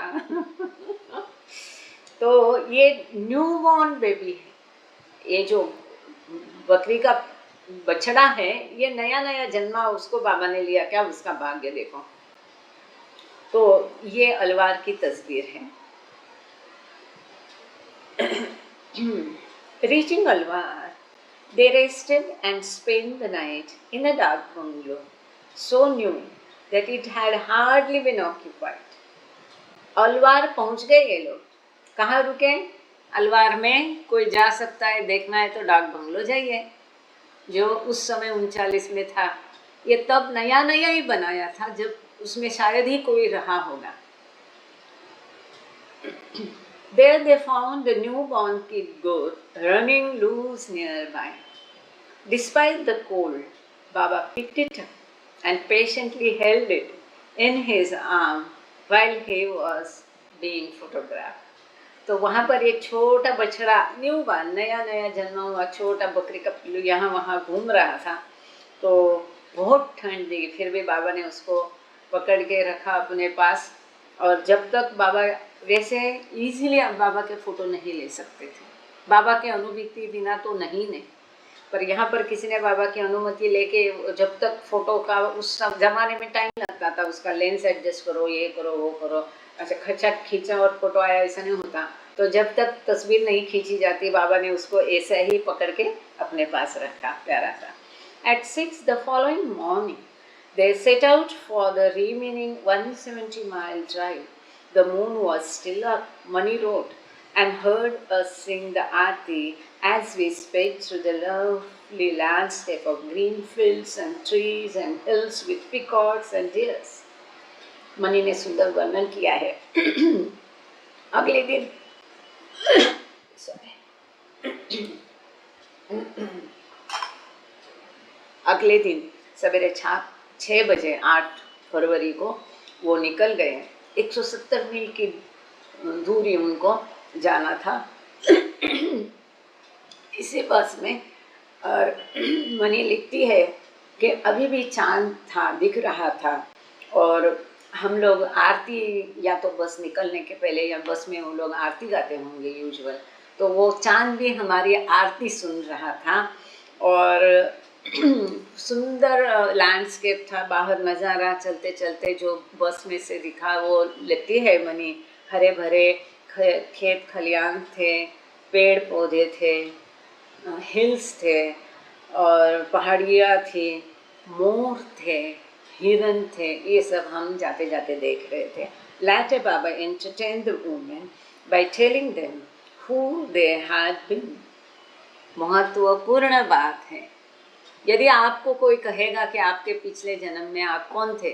तो ये न्यूबॉर्न बेबी है, ये जो बकरी का बछड़ा है, ये नया नया जन्मा, उसको बाबा ने लिया, क्या उसका भाग्य देखो। तो ये अलवार की तस्वीर है। Reaching Alwar, they rested and spent the night in a dark bungalow, so new that it had hardly been occupied. Alvar पहुंच गए ये लोग। कहाँ रुके? अलवार में कोई जा सकता है, देखना है तो डाक बंगलो जाइए, जो उस समय 39 में था। ये तब नया नया ही बनाया था, जब उसमें शायद ही कोई रहा होगा। There they found the newborn kid goat running loose nearby. Despite the cold, Baba picked it up and patiently held it in his arm while he was being photographed. तो वहाँ पर एक छोटा बछड़ा न्यूबॉर्न नया नया जन्मा हुआ छोटा बकरी का पिल्लू यहाँ वहाँ घूम रहा था। तो बहुत ठंड लगी, फिर भी बाबा ने उसको पकड़ के रखा अपने पास। और जब तक बाबा, वैसे इजीली आप बाबा के फ़ोटो नहीं ले सकते थे, बाबा के अनुमति बिना तो नहीं, पर यहाँ पर किसी ने बाबा की अनुमति लेके, जब तक फ़ोटो का उस ज़माने में टाइम लगता था, उसका लेंस एडजस्ट करो, ये करो वो करो, अच्छा खचा खींचा और फोटो आया, ऐसा नहीं होता। तो जब तक तस्वीर नहीं खींची जाती, बाबा ने उसको ऐसा ही पकड़ के अपने पास रखा, प्यारा सा। At 6 the following morning, they set out for the remaining 170-mile drive. The moon was still up, Mani wrote, and heard us sing the Aarti as we sped through the lovely landscape of green fields and trees and hills with peacocks and deers. Money ने सुंदर वर्णन किया है। अगले दिन सवेरे 6 बजे 8 फरवरी को वो निकल गए। 170 मील की दूरी उनको जाना था इसी बस में। और मनी लिखती है कि अभी भी चांद था, दिख रहा था, और हम लोग आरती, या तो बस निकलने के पहले या बस में वो लोग आरती गाते होंगे यूजुअल, तो वो चांद भी हमारी आरती सुन रहा था। और सुंदर लैंडस्केप था, बाहर नज़ारा चलते चलते जो बस में से दिखा वो लेती है मनी। हरे भरे खेत खलियान थे, पेड़ पौधे थे, हिल्स थे और पहाड़ियाँ थी, मोर थे, हिरन थे, ये सब हम जाते जाते देख रहे थे। Later Baba entertained the women by telling them who they had been. महत्वपूर्ण बात है, यदि आपको कोई कहेगा कि आपके पिछले जन्म में आप कौन थे,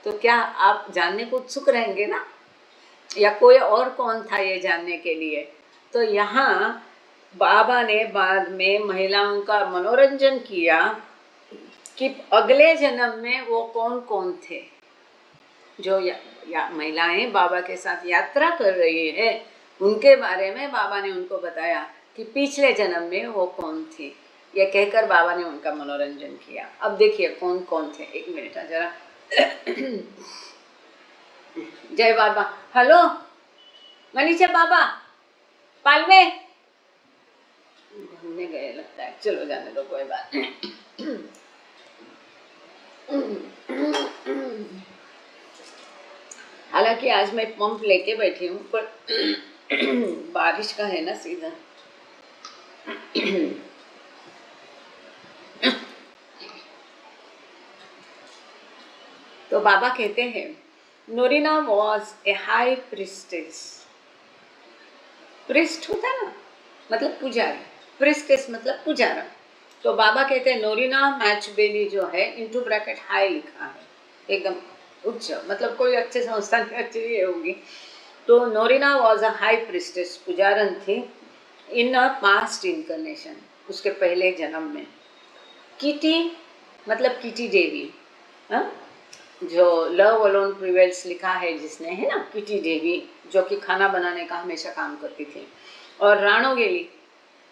तो क्या आप जानने को उत्सुक रहेंगे ना, या कोई और कौन था ये जानने के लिए। तो यहाँ बाबा ने बाद में महिलाओं का मनोरंजन किया कि अगले जन्म में वो कौन कौन थे। जो या महिलाएं बाबा के साथ यात्रा कर रही है, उनके बारे में बाबा ने उनको बताया कि पिछले जन्म में वो कौन थी। ये कहकर बाबा ने उनका मनोरंजन किया। अब देखिए कौन कौन थे। एक मिनट जरा। जय बाबा। हेलो मनीषा बाबा, पालवे घूमने गए लगता है, चलो जाने दो, कोई बात नहीं। हालांकि आज मैं पंप लेके बैठी हूँ, पर बारिश का है ना सीजन। तो बाबा कहते हैं, Norina was a high priestess. Priest होता है ना, मतलब पुजारी, प्रिस्टेस मतलब पुजारा। तो बाबा कहते हैं नोरिना मैचबेली जो है, इनटू ब्रैकेट हाई लिखा है, एकदम उच्च, मतलब कोई अच्छे संस्थान में अच्छी ये होगी। तो नोरिना वॉज अ हाई प्रिस्टेस, पुजारन थी, इन अ पास्ट इनकर्नेशन, उसके पहले जन्म में। किटी मतलब किटी देवी, जो लव अलोन प्रिवेल्स लिखा है जिसने, है ना, किटी देवी, जो कि खाना बनाने का हमेशा काम करती थी। और राणोगेली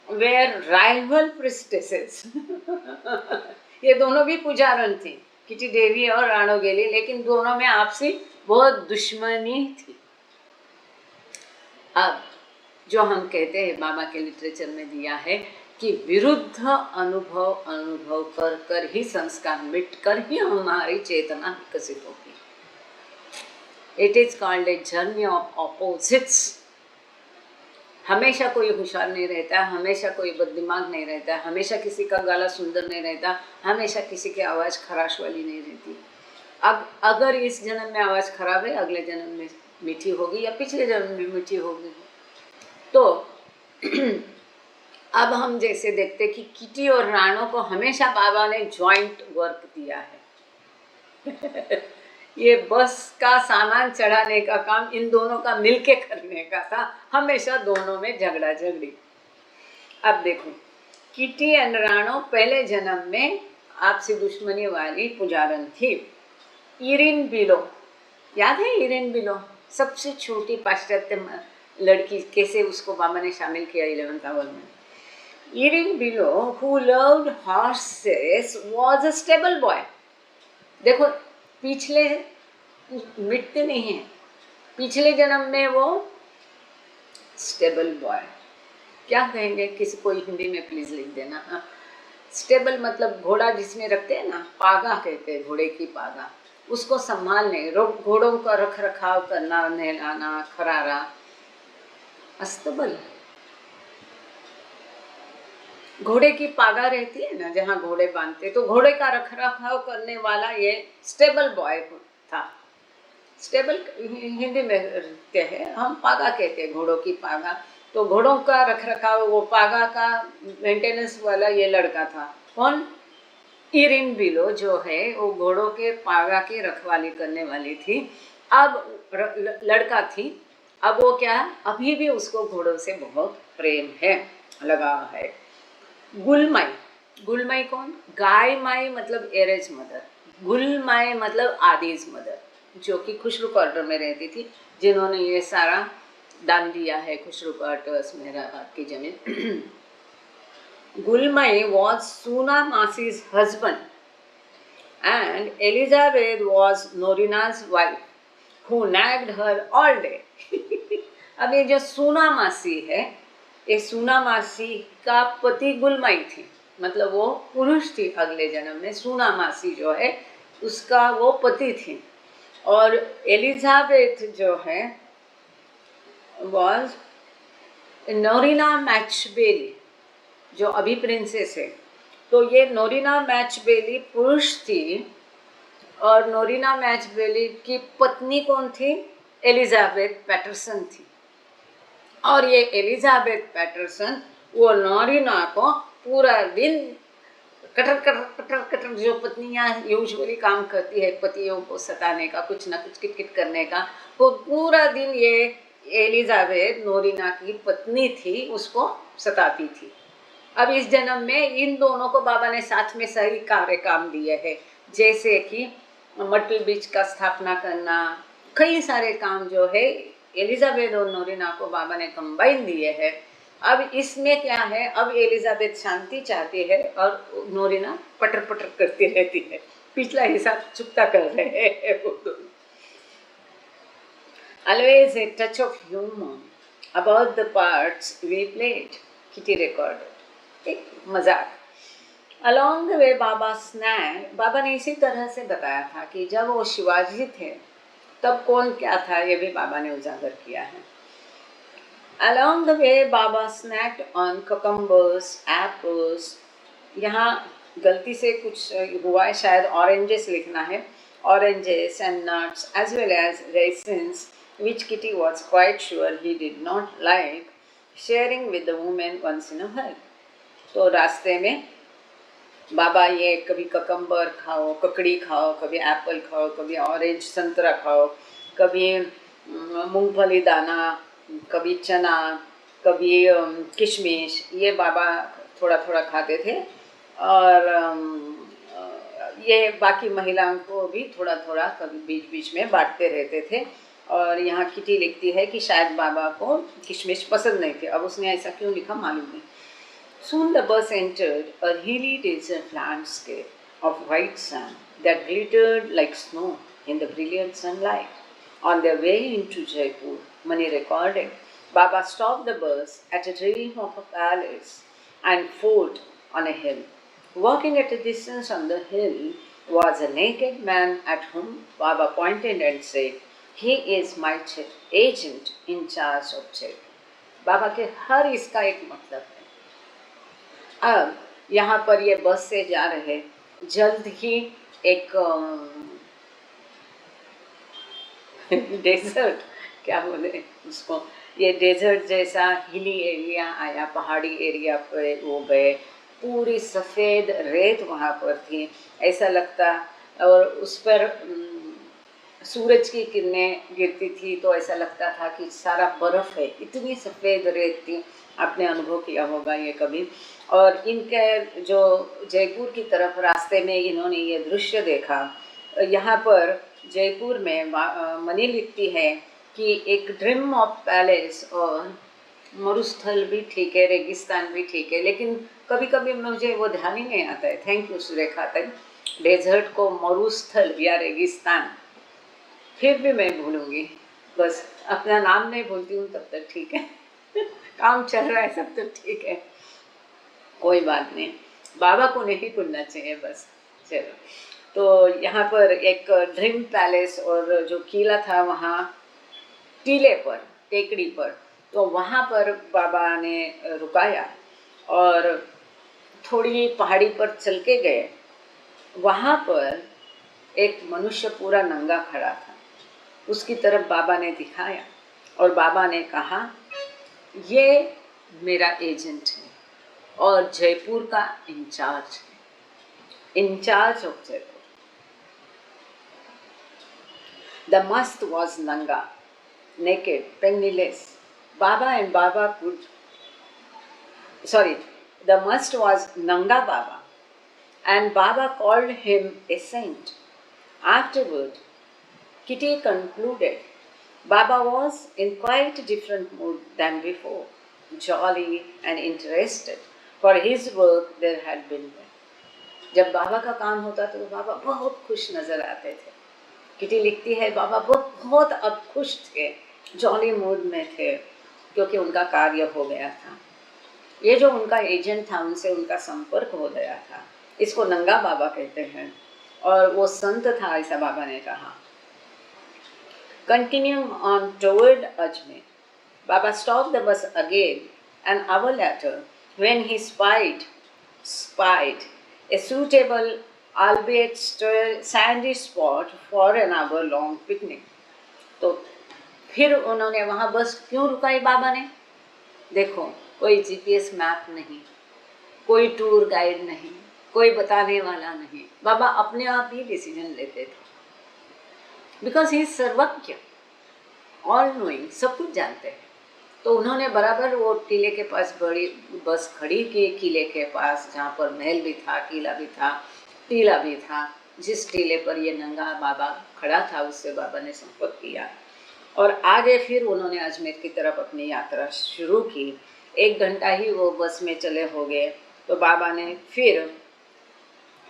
वेर राइवल प्रिस्टेसेस। ये दोनों भी पुजारन थी, किटी देवी और राणोगेली, लेकिन दोनों में आपसी बहुत दुश्मनी थी। अब जो हम कहते हैं बाबा के लिटरेचर में दिया है कि विरुद्ध अनुभव कर कर ही संस्कार मिट कर ही हमारी चेतना विकसित होगी। It is called a journey of opposites. हमेशा कोई होशियार नहीं रहता, हमेशा कोई बददिमाग नहीं रहता, हमेशा किसी का गला सुंदर नहीं रहता, हमेशा किसी की आवाज़ खराश वाली नहीं रहती। अब अगर इस जन्म में आवाज़ खराब है, अगले जन्म में मीठी होगी, या पिछले जन्म में मीठी होगी। तो अब हम जैसे देखते कि किटी और राणो को हमेशा बाबा ने जॉइंट वर्क दिया है। ये बस का सामान चढ़ाने का काम इन दोनों का मिलके करने का था, हमेशा दोनों में झगड़ा झगड़ी। अब देखो, किटी एंड राणो पहले जन्म में आपसी दुश्मनी वाली पुजारन थी। इरिन बिलो, याद है इरिन बिलो? सबसे छोटी पाश्चात्य लड़की, कैसे उसको बाबा ने शामिल किया 11th आवर में। Erin below who loved horses was a stable boy. देखो, पिछले मिटते नहीं हैं, पिछले जन्म में वो स्टेबल बॉय, क्या कहेंगे, किसी को हिंदी में प्लीज लिख देना। स्टेबल मतलब घोड़ा जिसमें रखते हैं ना, पागा कहते हैं, घोड़े की पागा, उसको संभालने, घोड़ों का रख रखाव करना, नहलाना, खरारा, अस्तबल। घोड़े की पागा रहती है ना जहाँ घोड़े बांधते, तो घोड़े का रख रखाव करने वाला ये स्टेबल बॉय था। स्टेबल हिंदी में कहते हैं, हम पागा कहते हैं, घोड़ों की पागा। तो घोड़ों का रख रखाव, वो पागा का मेंटेनेंस वाला ये लड़का था। कौन? इरिन बिलो जो है वो घोड़ों के पागा की रखवाली करने वाली थी। अब लड़का थी, अब वो क्या, अभी भी उसको घोड़ों से बहुत प्रेम है, लगाव है। गुलमाई, गुलमाई कौन? गाय माई मतलब एरेज मदर, गुलमाई मतलब आदिज मदर, जो कि खुसरू क्वार्टर में रहती थी, जिन्होंने ये सारा दान दिया है, खुसरू क्वार्टर्स, मेहराबाद की जमीन। Gulmai was Suna Masi's husband and Elizabeth was Norina's wife who nagged her all day. अब ये जो सूना मासी है, ये सूना मासी का पति गुलमाई थी, मतलब वो पुरुष थी अगले जन्म में। सूना मासी जो है उसका वो पति थी। और एलिजाबेथ जो है was नोरिना मैचबेली, जो अभी प्रिंसेस है। तो ये नोरिना मैचबेली पुरुष थी, और नोरिना मैचबेली की पत्नी कौन थी? एलिजाबेथ पैटरसन थी। और ये एलिजाबेथ पैटरसन वो नोरिना को पूरा दिन कटर कटर कटर कटर, जो पत्नियां यूजुअली काम करती है पतियों को सताने का, कुछ ना कुछ किटकिट करने का, वो पूरा दिन ये एलिजाबेथ नोरिना की पत्नी थी उसको सताती थी। अब इस जन्म में इन दोनों को बाबा ने साथ में सही कार्य काम दिए हैं, जैसे कि मटल बीच का स्थापना करना, कई सारे काम जो है एलिजाबेथ और नोरिना को बाबा ने कंबाइन दिए हैं। अब इसमें क्या है, अब एलिजाबेथ शांति चाहती है और नोरिना पटर पटर करती रहती है, पिछला हिसाब चुकता कर रहे हैं वो दोनों। Always a touch of humor about the parts we played, Kitty recorded. एक मजाक। Along the way Baba snag, Baba ने इसी तरह से बताया था कि जब वो शिवाजी थे तब कौन क्या था, ये भी बाबा ने उजागर किया है। Along the way Baba snacked on cucumbers, apples, यहाँ गलती से कुछ हुआ है, शायद oranges लिखना है, oranges and nuts as well as raisins, which Kitty was quite sure he did not like sharing with the woman once in a while. तो रास्ते में बाबा ये कभी ककम्बर खाओ, ककड़ी खाओ, कभी एप्पल खाओ, कभी ऑरेंज संतरा खाओ, कभी मूंगफली दाना, कभी चना, कभी किशमिश, ये बाबा थोड़ा थोड़ा खाते थे। और ये बाकी महिलाओं को भी थोड़ा थोड़ा कभी बीच बीच में बांटते रहते थे। और यहाँ किटी लिखती है कि शायद बाबा को किशमिश पसंद नहीं थे, अब उसने ऐसा क्यों लिखा मालूम नहीं। Soon the bus entered a hilly desert landscape of white sand that glittered like snow in the brilliant sunlight. On their way into Jaipur, Mani recorded, Baba stopped the bus at a dream of a palace and fort on a hill. Walking at a distance on the hill was a naked man at whom Baba pointed and said, "He is my agent in charge of Jaipur." बाबा के हर इसका एक मतलब है। अब यहाँ पर ये बस से जा रहे, जल्द ही एक डेजर्ट, क्या बोले उसको, ये डेजर्ट जैसा हिली एरिया आया, पहाड़ी एरिया पे वो गए, पूरी सफ़ेद रेत वहाँ पर थी, ऐसा लगता, और उस पर सूरज की किरणें गिरती थी तो ऐसा लगता था कि सारा बर्फ है, इतनी सफ़ेद रेत थी। आपने अनुभव किया होगा ये कभी। और इनके जो जयपुर की तरफ रास्ते में इन्होंने ये दृश्य देखा। यहाँ पर जयपुर में मनी लिखती है कि एक ड्रीम ऑफ पैलेस, और मरुस्थल भी ठीक है, रेगिस्तान भी ठीक है, लेकिन कभी कभी मुझे वो ध्यान ही नहीं आता है। थैंक यू सुरेखा तक। डेजर्ट को मरुस्थल या रेगिस्तान फिर भी मैं भूलूंगी, बस अपना नाम नहीं भूलती हूँ तब तक ठीक है। काम चल रहा है सब तो ठीक है, कोई बात नहीं, बाबा को नहीं भूलना चाहिए बस। चलो, तो यहाँ पर एक ड्रीम पैलेस और जो किला था वहाँ टीले पर, टेकड़ी पर, तो वहाँ पर बाबा ने रुकाया और थोड़ी पहाड़ी पर चल के गए। वहाँ पर एक मनुष्य पूरा नंगा खड़ा था, उसकी तरफ बाबा ने दिखाया और बाबा ने कहा ये मेरा एजेंट है और जयपुर का इंचार्ज है, इंचार्ज ऑफ जयपुर। द मस्त वॉज नंगा, naked, penniless. Baba and Baba could, sorry, the must was Nanga Baba, and Baba called him a saint. Afterward, Kitty concluded, Baba was in quite a different mood than before, jolly and interested, for his work there had been done. जब बाबा का काम होता तो बाबा बहुत खुश नजर आते थे। किटी लिखती है बाबा बहुत अब खुश थे, जॉली मूड में थे, क्योंकि उनका कार्य हो गया था। ये जो उनका एजेंट था उनसे उनका संपर्क हो गया था, इसको नंगा बाबा कहते हैं, और वो संत था ऐसा बाबा ने कहा। Continuing on toward Ajmer, Baba stopped the bus again an hour later when he spied a suitable albeit sandy spot for an hour long picnic. तो फिर उन्होंने वहाँ बस क्यों रुकाई बाबा ने? देखो, कोई जीपीएस मैप नहीं, कोई टूर गाइड नहीं, कोई बताने वाला नहीं, बाबा अपने आप ही डिसीजन लेते थे, बिकॉज ही सर्वज्ञ, ऑल नोइंग, सब कुछ जानते हैं। तो उन्होंने बराबर वो किले के पास बड़ी बस खड़ी की, किले के पास जहाँ पर महल भी था, किला भी था, टीला भी था। जिस टीले पर ये नंगा बाबा खड़ा था उससे बाबा ने संपर्क किया और आगे फिर उन्होंने अजमेर की तरफ अपनी यात्रा शुरू की। 1 घंटा ही वो बस में चले हो गए तो बाबा ने फिर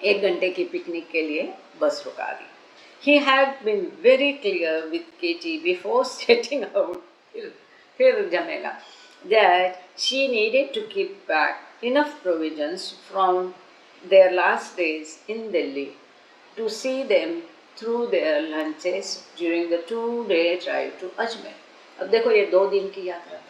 1 घंटे की पिकनिक के लिए बस रुका दी। He had been very clear with Katie before setting out, फिर जमेगा, that she needed to keep back enough provisions from their last days in Delhi to see them through their lunches during the 2-day drive to Ajmer. अब देखो ये 2 दिन की यात्रा थी,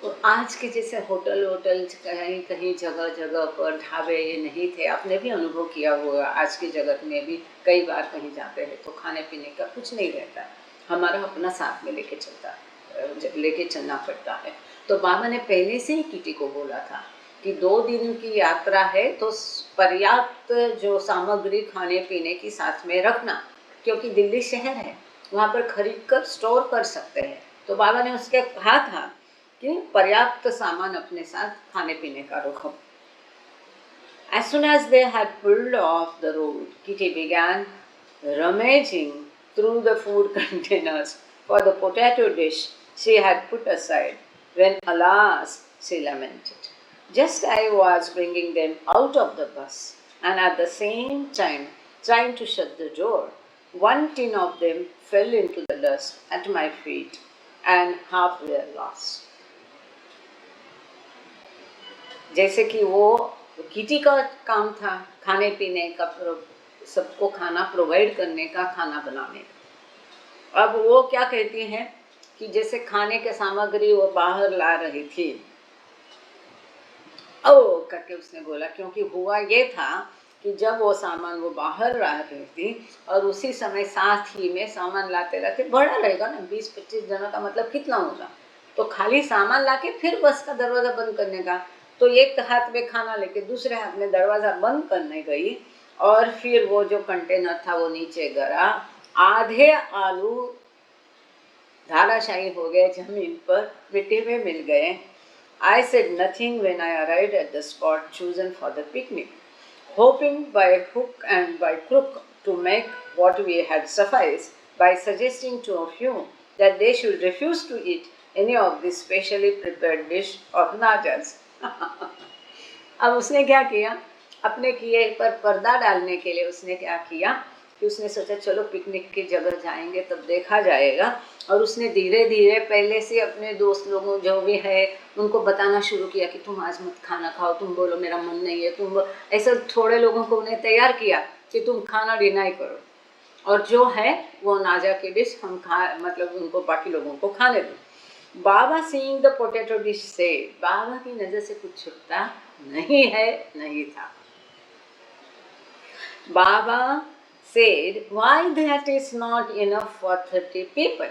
तो आज के जैसे होटल कहीं कहीं जगह जगह पर ढाबे ये नहीं थे। आपने भी अनुभव किया होगा, आज की जगत में भी कई बार कहीं जाते हैं तो खाने पीने का कुछ नहीं रहता है, हमारा अपना साथ में लेके चलना पड़ता है। तो बाबा ने पहले से ही किटी को बोला था कि 2 दिन की यात्रा है तो पर्याप्त जो सामग्री खाने पीने की साथ में रखना, क्योंकि दिल्ली शहर है, वहाँ पर खरीद कर स्टोर कर सकते हैं। तो बाबा ने उसके कहा था कि पर्याप्त सामान अपने साथ खाने पीने का रखो। As soon as they had pulled off the road, Kitty began rummaging through the food containers for the potato dish she had put aside, when alas, she lamented. Just I was bringing them out of the bus and at the same time trying to shut the door, one tin of them fell into the dust at my feet and half were lost. जैसे कि वो kitty का काम था खाने पीने का, सबको खाना प्रोवाइड करने का, खाना बनाने का। अब वो क्या कहती हैं कि जैसे खाने के सामग्री वो बाहर ला रही थी, ओ करके उसने बोला, क्योंकि हुआ ये था कि जब वो सामान वो बाहर ला रही थी और उसी समय साथ ही में सामान लाते लाते बड़ा रहेगा ना, 20-25 जनों का मतलब कितना होगा, तो खाली सामान लाके फिर बस का दरवाज़ा बंद करने का, तो एक हाथ में खाना लेके दूसरे हाथ में दरवाज़ा बंद करने गई और फिर वो जो कंटेनर था वो नीचे गिरा आधे आलू धाराशायी हो गए जमीन पर, मिट्टी में मिल गए. I said nothing when I arrived at the spot chosen for the picnic, hoping by hook and by crook to make what we had suffice by suggesting to a few that they should refuse to eat any of this specially prepared dish of Najas. अब उसने क्या किया, अपने किए पर पर्दा डालने के लिए उसने क्या किया कि उसने सोचा चलो पिकनिक की जगह जाएंगे तब देखा जाएगा, और उसने धीरे धीरे पहले से अपने दोस्त लोगों जो भी है उनको बताना शुरू किया कि तुम आज मत खाना खाओ, तुम बोलो मेरा मन नहीं है, तुम ऐसा थोड़े लोगों को उन्हें तैयार किया कि तुम खाना डिनाई करो, और जो है वो नाजा की डिश हम मतलब उनको बाकी लोगों को खाने दो. बाबा सीइंग द पोटैटो डिश से, बाबा की नजर से कुछ छुपता नहीं है, नहीं था. बाबा said, why that is not enough for 30 people?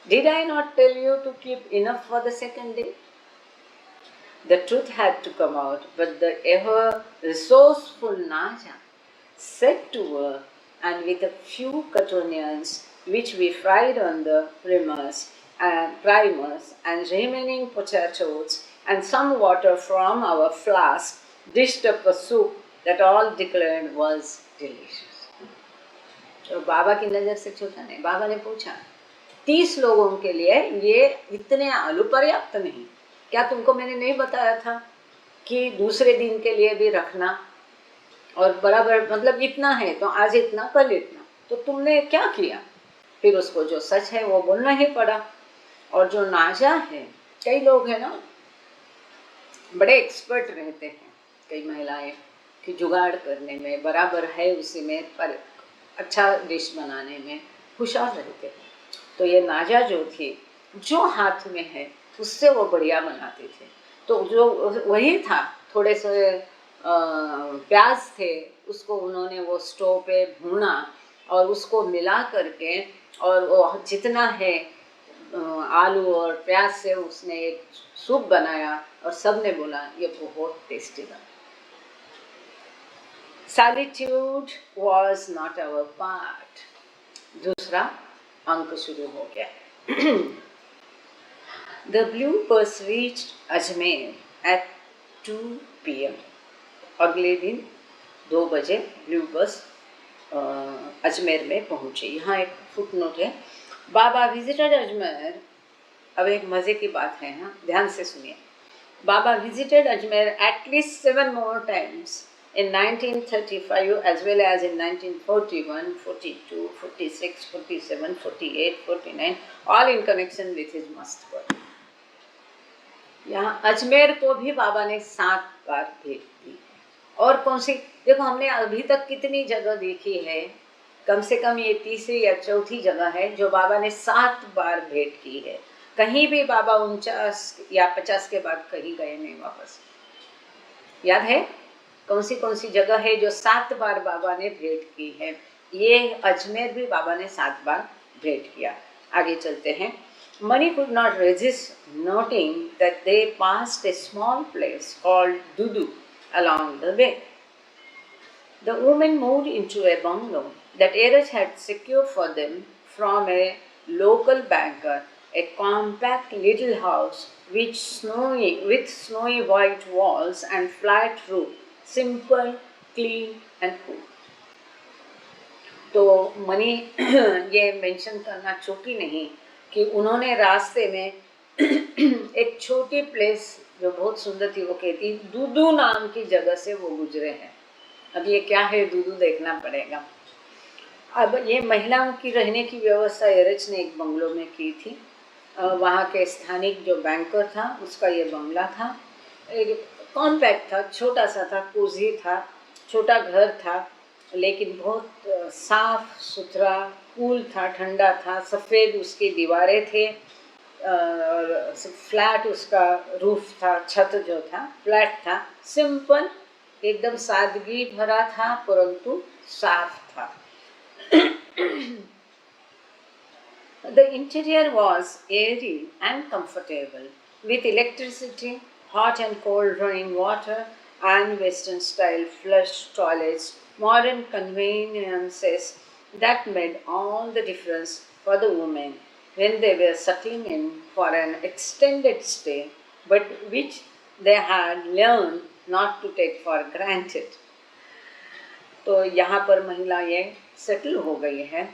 Did I not tell you to keep enough for the second day? The truth had to come out, but the ever resourceful Naja set to work, and with a few cut onions, which we fried on the primers and remaining potatoes, and some water from our flask, dished up a soup that all declared was delicious. तो बाबा की नज़र से छूटा नहीं. बाबा ने पूछा 30 लोगों के लिए ये इतने आलू पर्याप्त नहीं, क्या तुमको मैंने नहीं बताया था कि दूसरे दिन के लिए भी रखना, और बराबर मतलब इतना है तो आज इतना कल इतना, तो तुमने क्या किया. फिर उसको जो सच है वो बोलना ही पड़ा. और जो नाजा है, कई लोग हैं ना बड़े एक्सपर्ट रहते हैं, कई महिलाएं कि जुगाड़ करने में बराबर है, उसी में पर अच्छा डिश बनाने में होशियार रहते हैं. तो ये नाजा जो थी, जो हाथ में है उससे वो बढ़िया बनाते थे. तो जो वही था, थोड़े से प्याज थे, उसको उन्होंने वो स्टोव पे भूना और उसको मिला करके, और वो जितना है आलू और प्याज से उसने एक सूप बनाया, और सब ने बोला ये बहुत टेस्टी बना. Solitude was not our part. दूसरा अंक शुरू हो गया. The blue bus reached Ajmer at 2 p.m. अगले दिन 2 बजे ब्लू बस अजमेर में पहुंची. यहाँ एक फुटनोट है. बाबा विजिटेड अजमेर. अब एक मजे की बात है, हाँ ध्यान से सुनिए. बाबा visited Ajmer at least 7 more times in 1935 as well as in 1941, 42, 46, 47, 48, 49, all in connection with his must work. यहाँ अजमेर को भी बाबा ने 7 बार भेंट दी. और कौन सी, देखो हमने अभी तक कितनी जगह देखी है, कम से कम ये तीसरी या चौथी जगह है जो बाबा ने 7 बार भेंट की है. कहीं भी बाबा 49 या 50 के बाद कहीं गए नहीं वापस. याद है कौन सी जगह है जो 7 बार बाबा ने भेंट की है. ये अजमेर भी बाबा ने 7 बार भेंट किया. आगे चलते हैं. Mani could not resist noting that they passed a small place called Dudu along the way. The women moved into a bungalow that Eraj had secured for them from a local banker, a compact little house with snowy white walls and flat roof, simple, clean and cool. तो money ये mention करना चूकी नहीं कि उन्होंने रास्ते में एक छोटी प्लेस जो बहुत सुंदर थी, वो कहती दूदू नाम की जगह से वो गुजरे हैं. अब ये क्या है दूदू देखना पड़ेगा. अब ये महिलाओं की रहने की व्यवस्था एरच ने एक बंगलो में की थी. वहाँ के स्थानिक जो बैंकर था उसका ये बंगला था. एक कॉम्पैक्ट था, छोटा सा था, कोजी था, छोटा घर था, लेकिन बहुत साफ सुथरा, कूल था, ठंडा था. सफ़ेद उसकी दीवारें थे और फ्लैट उसका रूफ था, छत जो था फ्लैट था. सिंपल, एकदम सादगी भरा था परंतु साफ था. The interior was airy and comfortable with electricity, hot and cold running water and western style flush toilets, modern conveniences That made all the difference for the women when they were settling in for an extended stay, but which they had learned not to take for granted. तो यहाँ पर महिला ये settle हो गई है।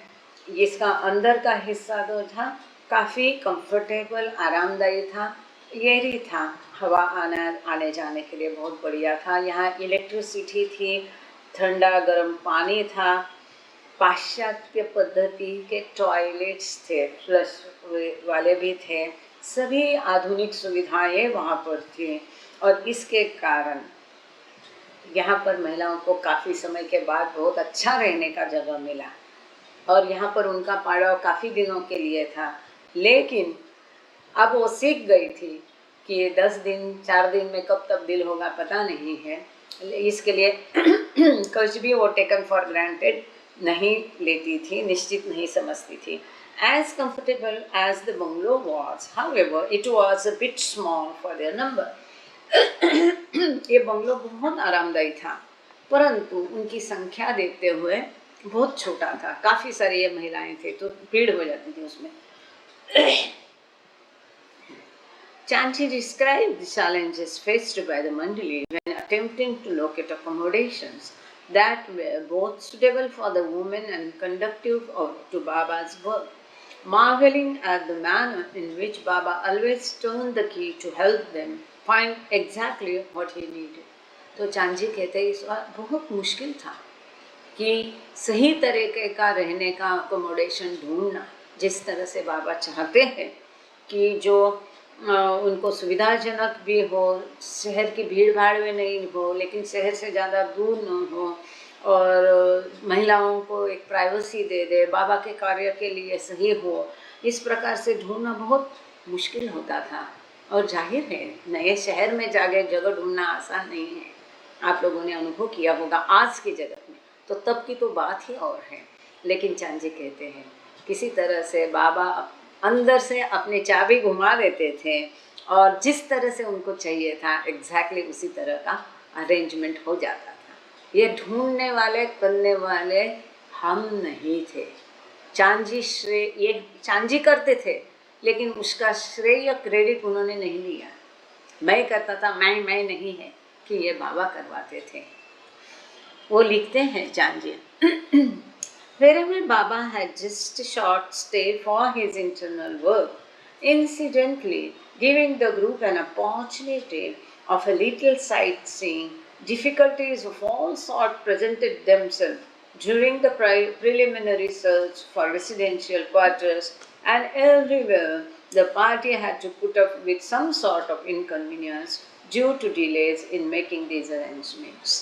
इसका अंदर का हिस्सा जो था काफ़ी कंफर्टेबल, आरामदायी था, एयरी था, हवा आने जाने के लिए बहुत बढ़िया था। यहाँ इलेक्ट्रिसिटी थी, ठंडा गर्म पानी था, पाश्चात्य पद्धति के टॉयलेट्स थे, फ्लश वाले भी थे, सभी आधुनिक सुविधाएं वहाँ पर थी। और इसके कारण यहाँ पर महिलाओं को काफ़ी समय के बाद बहुत अच्छा रहने का जगह मिला। और यहाँ पर उनका पड़ाव काफ़ी दिनों के लिए था, लेकिन अब वो सीख गई थी कि ये 10 दिन 4 दिन में कब तब्दील होगा पता नहीं है। इसके लिए कुछ भी वो टेकन फॉर ग्रांटेड नहीं लेती थी, निश्चित नहीं समझती थी। As comfortable as the bungalow was, however, it was a bit small for their number. ये बंगलो बहुत आरामदायी था, परंतु उनकी संख्या देखते हुए बहुत छोटा था। काफ़ी सारी ये महिलाएं थे तो भीड़ हो जाती थी उसमें। Chanchi described the challenges faced by the Mandali when attempting to locate accommodations that were both suitable for the women and conducive to Baba's work, marveling at the manner in which Baba always turned the key to help them find exactly what he needed. तो चांजी कहते हैं इस बार बहुत मुश्किल था कि सही तरीके का रहने का अकोमोडेशन ढूंढना, जिस तरह से बाबा चाहते हैं कि जो उनको सुविधाजनक भी हो, शहर की भीड़ भाड़ में नहीं हो, लेकिन शहर से ज़्यादा दूर न हो, और महिलाओं को एक प्राइवेसी दे दे, बाबा के कार्य के लिए सही हो। इस प्रकार से ढूंढना बहुत मुश्किल होता था। और जाहिर है नए शहर में जाके जगह ढूंढना आसान नहीं है, आप लोगों ने अनुभव किया होगा आज के जगत में, तो तब की तो बात ही और है। लेकिन चांजी कहते हैं किसी तरह से बाबा अंदर से अपनी चाबी घुमा देते थे और जिस तरह से उनको चाहिए था एग्जैक्टली उसी तरह का अरेंजमेंट हो जाता था। ये ढूंढने वाले करने वाले हम नहीं थे। चांजी श्रेय ये चांजी करते थे, लेकिन उसका श्रेय क्रेडिट उन्होंने नहीं लिया। मैं करता था, मैं नहीं है कि ये बाबा करवाते थे। वो लिखते हैं चांजी, wherever Baba had just a short stay for his internal work, incidentally giving the group an opportunity of a little sightseeing, difficulties of all sorts presented themselves during the preliminary search for residential quarters, and everywhere the party had to put up with some sort of inconvenience due to delays in making these arrangements.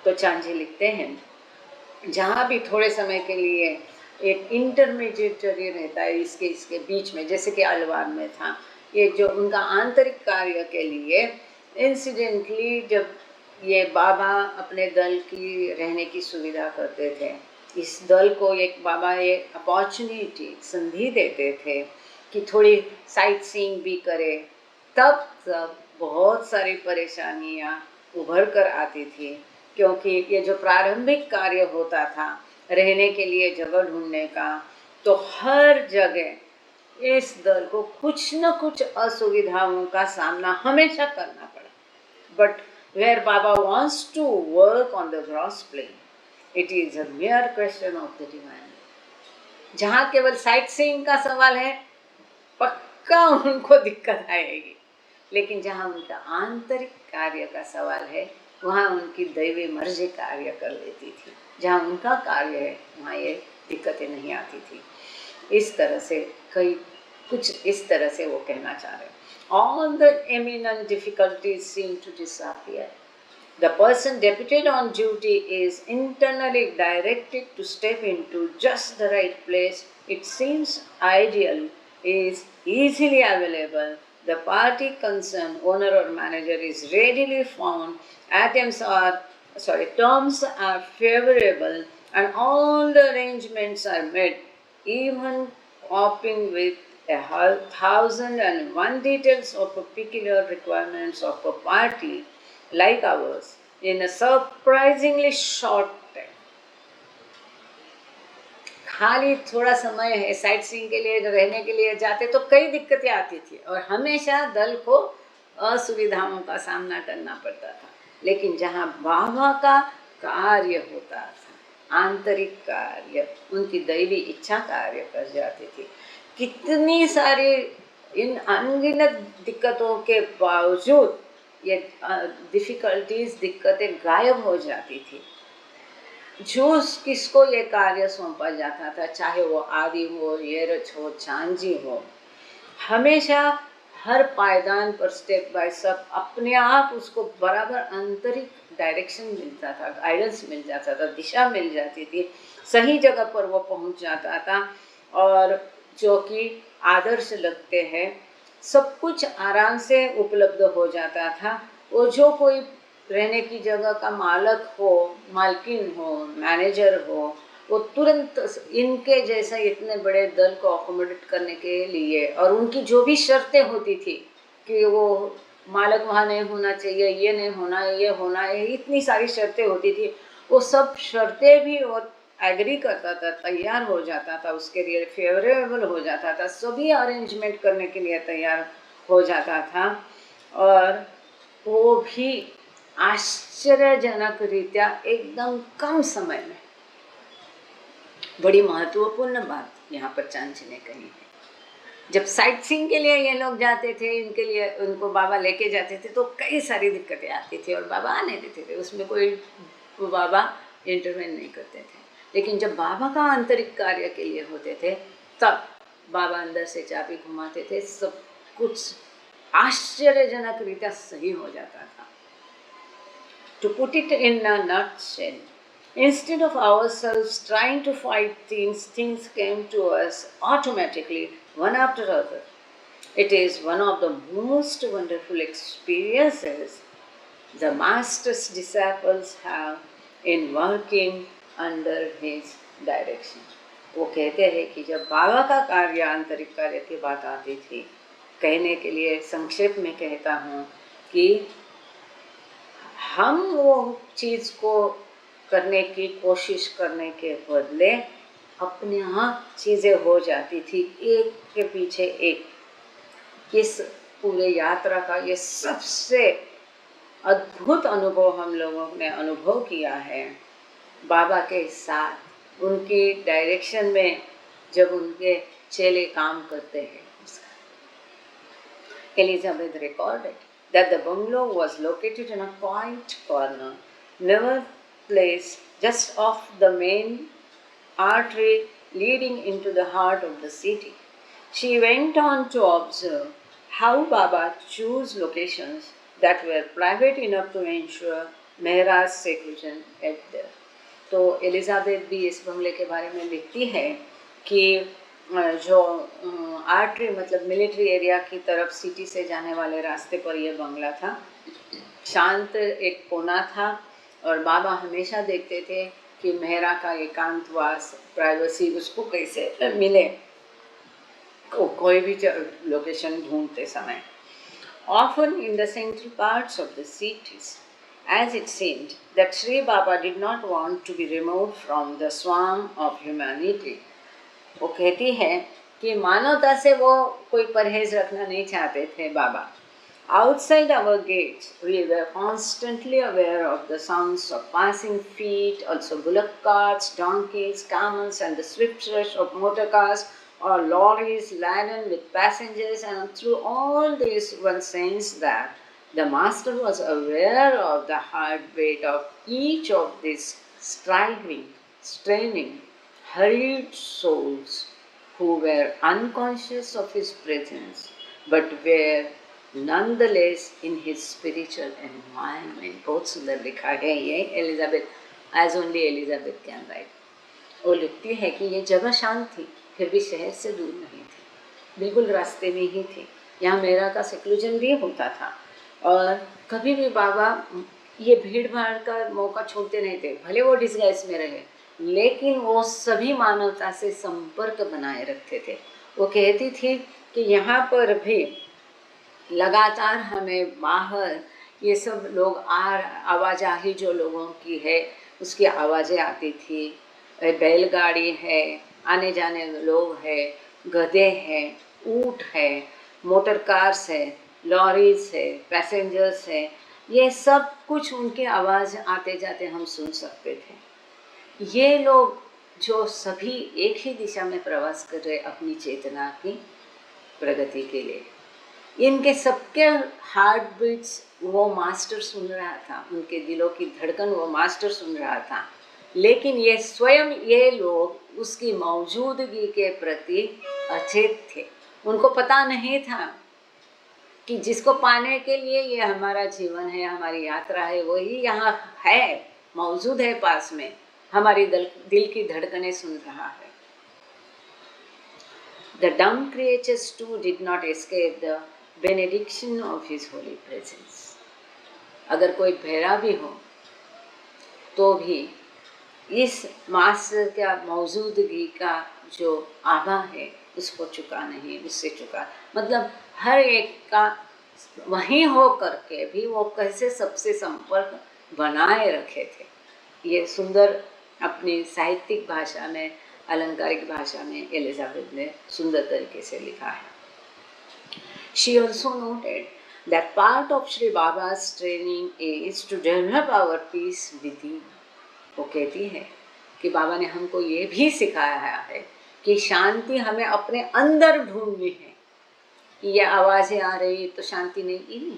तो चांजी लिखते हैं जहाँ भी थोड़े समय के लिए एक इंटरमीडिएटरी रहता है इसके बीच में, जैसे कि अलवार में था, ये जो उनका आंतरिक कार्य के लिए इंसिडेंटली जब ये बाबा अपने दल की रहने की सुविधा करते थे, इस दल को एक बाबा ये अपॉर्चुनिटी संधि देते थे कि थोड़ी साइट सीइंग भी करे, तब बहुत सारी परेशानियाँ उभर कर आती थी। क्योंकि ये जो प्रारंभिक कार्य होता था रहने के लिए जगह ढूंढने का, तो हर जगह इस दल को कुछ न कुछ असुविधाओं का सामना हमेशा करना पड़ा। But where Baba wants to work on the gross plane, it is a mere question of the divine. जहाँ केवल साइट सीइंग का सवाल है पक्का उनको दिक्कत आएगी, लेकिन जहाँ उनका आंतरिक कार्य का सवाल है वहाँ उनकी दैवी मर्जी कार्य कर लेती थी। जहाँ उनका कार्य है वहाँ ये दिक्कतें नहीं आती थी। इस तरह से कुछ इस तरह से वो कहना चाह रहे हैं। All the eminent difficulties seem to disappear. The person deputed on duty is internally directed to step into just the right place. It seems ideal, is easily available. The party concerned, owner or manager, is readily found. Terms are favorable, and all the arrangements are made, even coping with 1,001 details of particular requirements of a party like ours in a surprisingly short time. खाली थोड़ा समय है sight seeing के लिए रहने के लिए जाते तो कई दिक्कतें आती थी और हमेशा दल को असुविधाओं का सामना करना पड़ता था। लेकिन जहाँ बाबा का कार्य होता था, आंतरिक कार्य, उनकी दैवी इच्छा कार्य कर जाती थी, कितनी सारी इन अनगिनत दिक्कतों के बावजूद ये डिफ़िकल्टीज, दिक्कतें गायब हो जाती थी। जो किसको ये कार्य सौंपा जाता था, चाहे वो आदि हो, येरच हो, चांजी हो, हमेशा हर पायदान पर स्टेप बाय स्टेप अपने आप उसको बराबर आंतरिक डायरेक्शन मिलता था, गाइडेंस मिल जाता था, दिशा मिल जाती थी, सही जगह पर वो पहुंच जाता था। और जो कि आदर्श लगते हैं, सब कुछ आराम से उपलब्ध हो जाता था। वो जो कोई रहने की जगह का मालक हो, मालकिन हो, मैनेजर हो, वो तुरंत इनके जैसा इतने बड़े दल को अकोमोडेट करने के लिए, और उनकी जो भी शर्तें होती थी कि वो मालक वहाँ नहीं होना चाहिए, ये नहीं होना है, ये होना है, इतनी सारी शर्तें होती थी, वो सब शर्तें भी वो एग्री करता था, तैयार हो जाता था, उसके लिए फेवरेबल हो जाता था, सभी अरेंजमेंट करने के लिए तैयार हो जाता था। और वो भी आश्चर्यजनक रीत्या एकदम कम समय में। बड़ी महत्वपूर्ण बात यहाँ पर चांची ने कही है। जब साइट सीइंग के लिए ये लोग जाते थे, इनके लिए उनको बाबा लेके जाते थे तो कई सारी दिक्कतें आती थी और बाबा आने देते थे, उसमें कोई बाबा इंटरवेन नहीं करते थे। लेकिन जब बाबा का आंतरिक कार्य के लिए होते थे तब बाबा अंदर से चाबी घुमाते थे, सब कुछ आश्चर्यजनक रीत्या सही हो जाता था। To put it in a nutshell, instead of ourselves trying to fight things, things came to us automatically, one after other. It is one of the most wonderful experiences the Master's disciples have in working under his direction. वो कहते हैं कि जब बाबा का कार्य, आंतरिक कार्य की बात आती थी, कहने के लिए संक्षेप में कहता हूँ कि हम वो चीज़ को करने की कोशिश करने के बदले अपने आप चीज़ें हो जाती थी, एक के पीछे एक। इस पूरे यात्रा का ये सबसे अद्भुत अनुभव हम लोगों ने अनुभव किया है बाबा के साथ, उनकी डायरेक्शन में जब उनके चेले काम करते हैं। Elizabeth recorded that the bungalow was located in a quiet corner, near place just off the main artery leading into the heart of the city. She went on to observe how Baba chose locations that were private enough to ensure Mehra's seclusion at there. तो Elizabeth भी इस बंगले के बारे में लिखती है कि जो आर्टरी मतलब मिलिट्री एरिया की तरफ सिटी से जाने वाले रास्ते पर यह बंगला था, शांत एक कोना था और बाबा हमेशा देखते थे कि मेहरा का एकांतवास, प्राइवेसी उसको कैसे मिले कोई भी लोकेशन ढूंढते समय। Often in the central parts of the cities, as it seemed that Sri Baba did not want to be removed from the swarm of humanity. वो कहती है कि मानवता से वो कोई परहेज रखना नहीं चाहते थे बाबा। Outside our gates, we were constantly aware of the sounds of passing feet, also bullock carts, donkeys, camels, and the swift rush of motor cars or lorries laden with passengers. And through all this, one sensed that the Master was aware of the heartbeat of each of these striving, straining, hurried souls who were unconscious of his presence, but were nonetheless in his spiritual environment. बहुत सुंदर लिखा है ये Elizabeth, as only Elizabeth can write. वो लिखती है कि ये जगह शांत थी, फिर भी शहर से दूर नहीं थी, बिल्कुल रास्ते में ही थी। यहाँ मेरा का सेक्लूजन भी होता था और कभी भी बाबा ये भीड़ भाड़ का मौका छोड़ते नहीं थे, भले वो डिस्गाइज में रहे, लेकिन वो सभी मानवता से संपर्क बनाए रखते थे। वो कहती थी कि यहाँ पर भी लगातार हमें बाहर ये सब लोग आवाजाही जो लोगों की है उसकी आवाज़ें आती थी, बैलगाड़ी है, आने जाने लोग हैं, गधे हैं, ऊँट है, मोटर कार्स है, लॉरीज है, पैसेंजर्स है, ये सब कुछ उनकी आवाज़ आते जाते हम सुन सकते थे। ये लोग जो सभी एक ही दिशा में प्रवास कर रहे अपनी चेतना की प्रगति के लिए, इनके सबके हार्ट बीट्स वो मास्टर सुन रहा था, उनके दिलों की धड़कन वो मास्टर सुन रहा था। लेकिन ये स्वयं ये लोग उसकी मौजूदगी के प्रति अचेत थे। उनको पता नहीं था कि जिसको पाने के लिए ये हमारा जीवन है, हमारी यात्रा है, वही यहाँ है, मौजूद है पास में, हमारी दिल की धड़कनें सुन रहा है। The dumb creatures too did not escape the benediction of his holy presence. अगर कोई बहरा भी हो तो भी इस मास्टर का मौजूदगी का जो आभा है उसको चुका नहीं, उससे चुका। मतलब हर एक का वहीं हो करके भी वो कैसे सबसे संपर्क बनाए रखे थे, ये सुंदर अपनी साहित्यिक भाषा में, अलंकारिक भाषा में एलिजाबेथ ने सुंदर तरीके से लिखा है। She also noted that part of Sri Baba's training is to develop our peace within. वो कहती है कि बाबा ने हमको ये भी सिखाया है कि शांति हमें अपने अंदर ढूंढनी है। ये आवाज़ें आ रही तो शांति नहीं,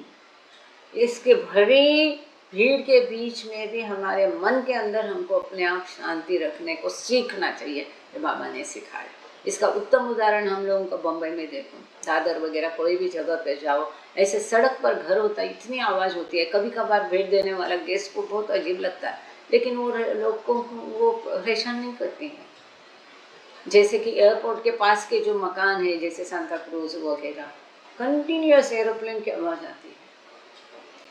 इसके भरी भीड़ के बीच में भी हमारे मन के अंदर हमको अपने आप शांति रखने को सीखना चाहिए, ये बाबा ने सिखाया। इसका उत्तम उदाहरण हम लोगों को बम्बई में देखो, दादर वगैरह कोई भी जगह पे जाओ, ऐसे सड़क पर घर होता है, इतनी आवाज़ होती है, कभी कभार भेंट देने वाला गेस्ट को बहुत अजीब लगता है, लेकिन वो लोग को वो परेशान नहीं करती हैं। जैसे कि एयरपोर्ट के पास के जो मकान है, जैसे सांता क्रूज वगैरह, कंटिन्यूस एरोप्लेन की आवाज़ आती है,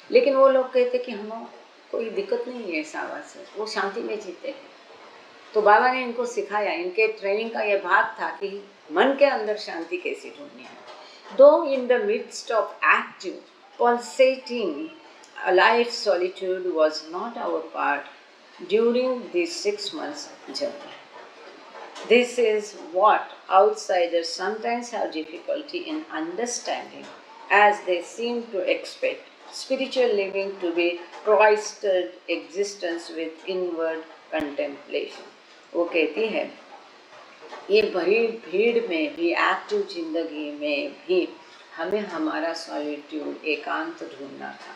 लेकिन वो लोग कहते कि हमें कोई दिक्कत नहीं है इस आवाज़ से, वो शांति में जीते हैं। तो बाबा ने इनको सिखाया, इनके ट्रेनिंग का ये भाग था कि मन के अंदर शांति कैसे ढूंढनी है। Though in the midst of active pulsating life solitude was not our part during this 6 months जर्नी। This is what outsiders sometimes have difficulty in understanding, as they seem to expect spiritual living to be cloistered existence with inward contemplation. वो कहती है ये भरी भीड़ में भी, active जिंदगी में भी हमें हमारा सॉलिट्यूड, एकांत ढूंढना था।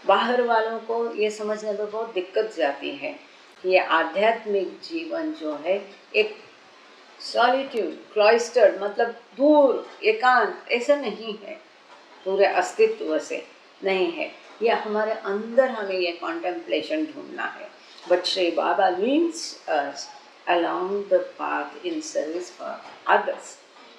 बाहर वालों को ये समझने में बहुत दिक्कत जाती है कि ये आध्यात्मिक जीवन जो है एक सॉलिट्यूड, क्लॉइस्टर्ड मतलब दूर, एकांत, ऐसा नहीं है, पूरे अस्तित्व से नहीं है। ये हमारे अंदर हमें ये कॉन्टेम्पलेशन ढूंढना है। But Shri Baba leads us along the path in service for others.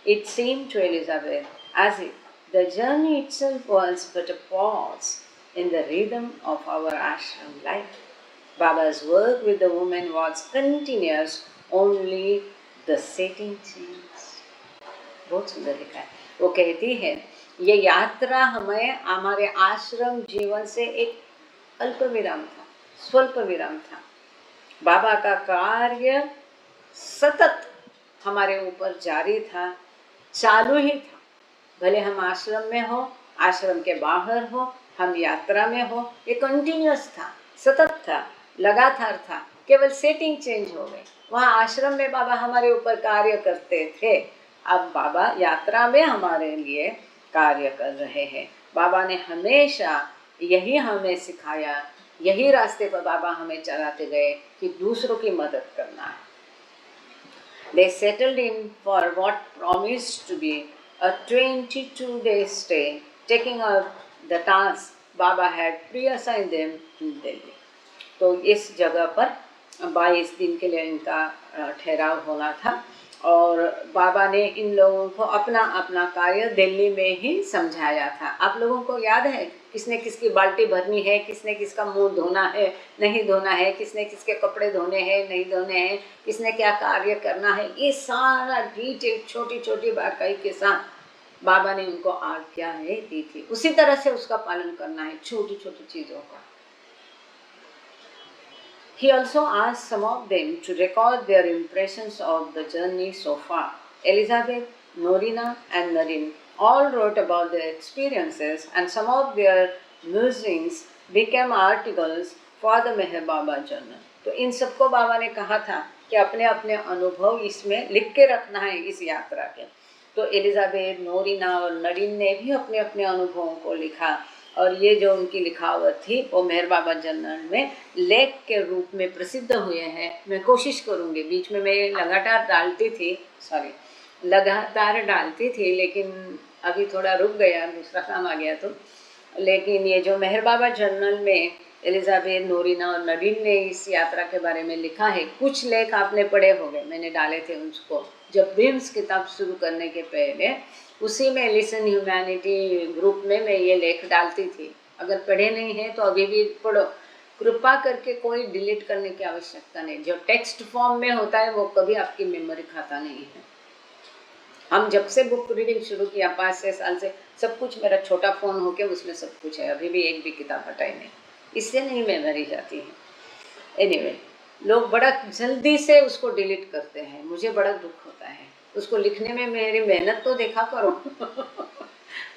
It seemed to Elizabeth as if the journey itself was but a pause in the rhythm of our ashram life. Baba's work with the women was continuous, only the setting changed. बहुत सुंदर लिखा है। वो कहती है ये यात्रा हमें हमारे आश्रम जीवन से एक अल्प विराम था, स्वल्प विराम था। बाबा का कार्य सतत हमारे ऊपर जारी था, चालू ही था। भले हम आश्रम में हो, आश्रम के बाहर हो, हम यात्रा में हो, ये कंटिन्यूस था, सतत था, लगातार था। केवल सेटिंग चेंज हो गई। वहाँ आश्रम में बाबा हमारे ऊपर कार्य करते थे, अब बाबा यात्रा में हमारे लिए कार्य कर रहे हैं। बाबा ने हमेशा यही हमें सिखाया, यही रास्ते पर बाबा हमें चलाते गए कि दूसरों की मदद करना है। They settled in for what promised to be a 22-day stay, taking up the task Baba had pre-assigned them in Delhi. तो इस जगह पर 22 दिन के लिए इनका ठहराव होना था और बाबा ने इन लोगों को अपना अपना कार्य दिल्ली में ही समझाया था। आप लोगों को याद है किसने किसकी बाल्टी भरनी है, किसने किसका मुंह धोना है, नहीं धोना है, किसने किसके कपड़े धोने हैं, नहीं धोने हैं, किसने क्या कार्य करना है, ये सारा डिटेल छोटी छोटी बाकाई के साथ बाबा ने उनको आज्ञाएं दी थी। उसी तरह से उसका पालन करना है, छोटी छोटी चीज़ों का। He also asked some of them to record their impressions of the journey so far. Elizabeth, Norina, and Naren all wrote about their experiences, and some of their musings became articles for the Meher Baba Journal. तो इन सबको बाबा ने कहा था कि अपने अपने अनुभव इसमें लिख के रखना है इस यात्रा के। तो एलिजाबेथ, नोरिना और नरीन ने भी अपने अपने अनुभवों को लिखा, और ये जो उनकी लिखावट थी वो मेहर बाबा जर्नल में लेख के रूप में प्रसिद्ध हुए हैं। मैं कोशिश करूँगी, बीच में मैं लगातार डालती थी लेकिन अभी थोड़ा रुक गया, दूसरा काम आ गया। तो लेकिन ये जो मेहर बाबा जर्नल में एलिजाबेथ, नोरिना और नरीन ने इस यात्रा के बारे में लिखा है, कुछ लेख आपने पढ़े होंगे, मैंने डाले थे उसको जब बीम्स किताब शुरू करने के पहले, उसी में लिसन ह्यूमैनिटी ग्रुप में मैं ये लेख डालती थी। अगर पढ़े नहीं है तो अभी भी पढ़ो, कृपा करके कोई डिलीट करने की आवश्यकता नहीं। जो टेक्स्ट फॉर्म में होता है वो कभी आपकी मेमोरी खाता नहीं है। हम जब से बुक रीडिंग शुरू किया 5-6 साल से, सब कुछ मेरा छोटा फ़ोन होके उसमें सब कुछ है, अभी भी एक भी किताब हटाई नहीं, इससे नहीं मेमोरी जाती है। एनीवे, लोग बड़ा जल्दी से उसको डिलीट करते हैं, मुझे बड़ा दुख होता है। उसको लिखने में मेरी मेहनत तो देखा करो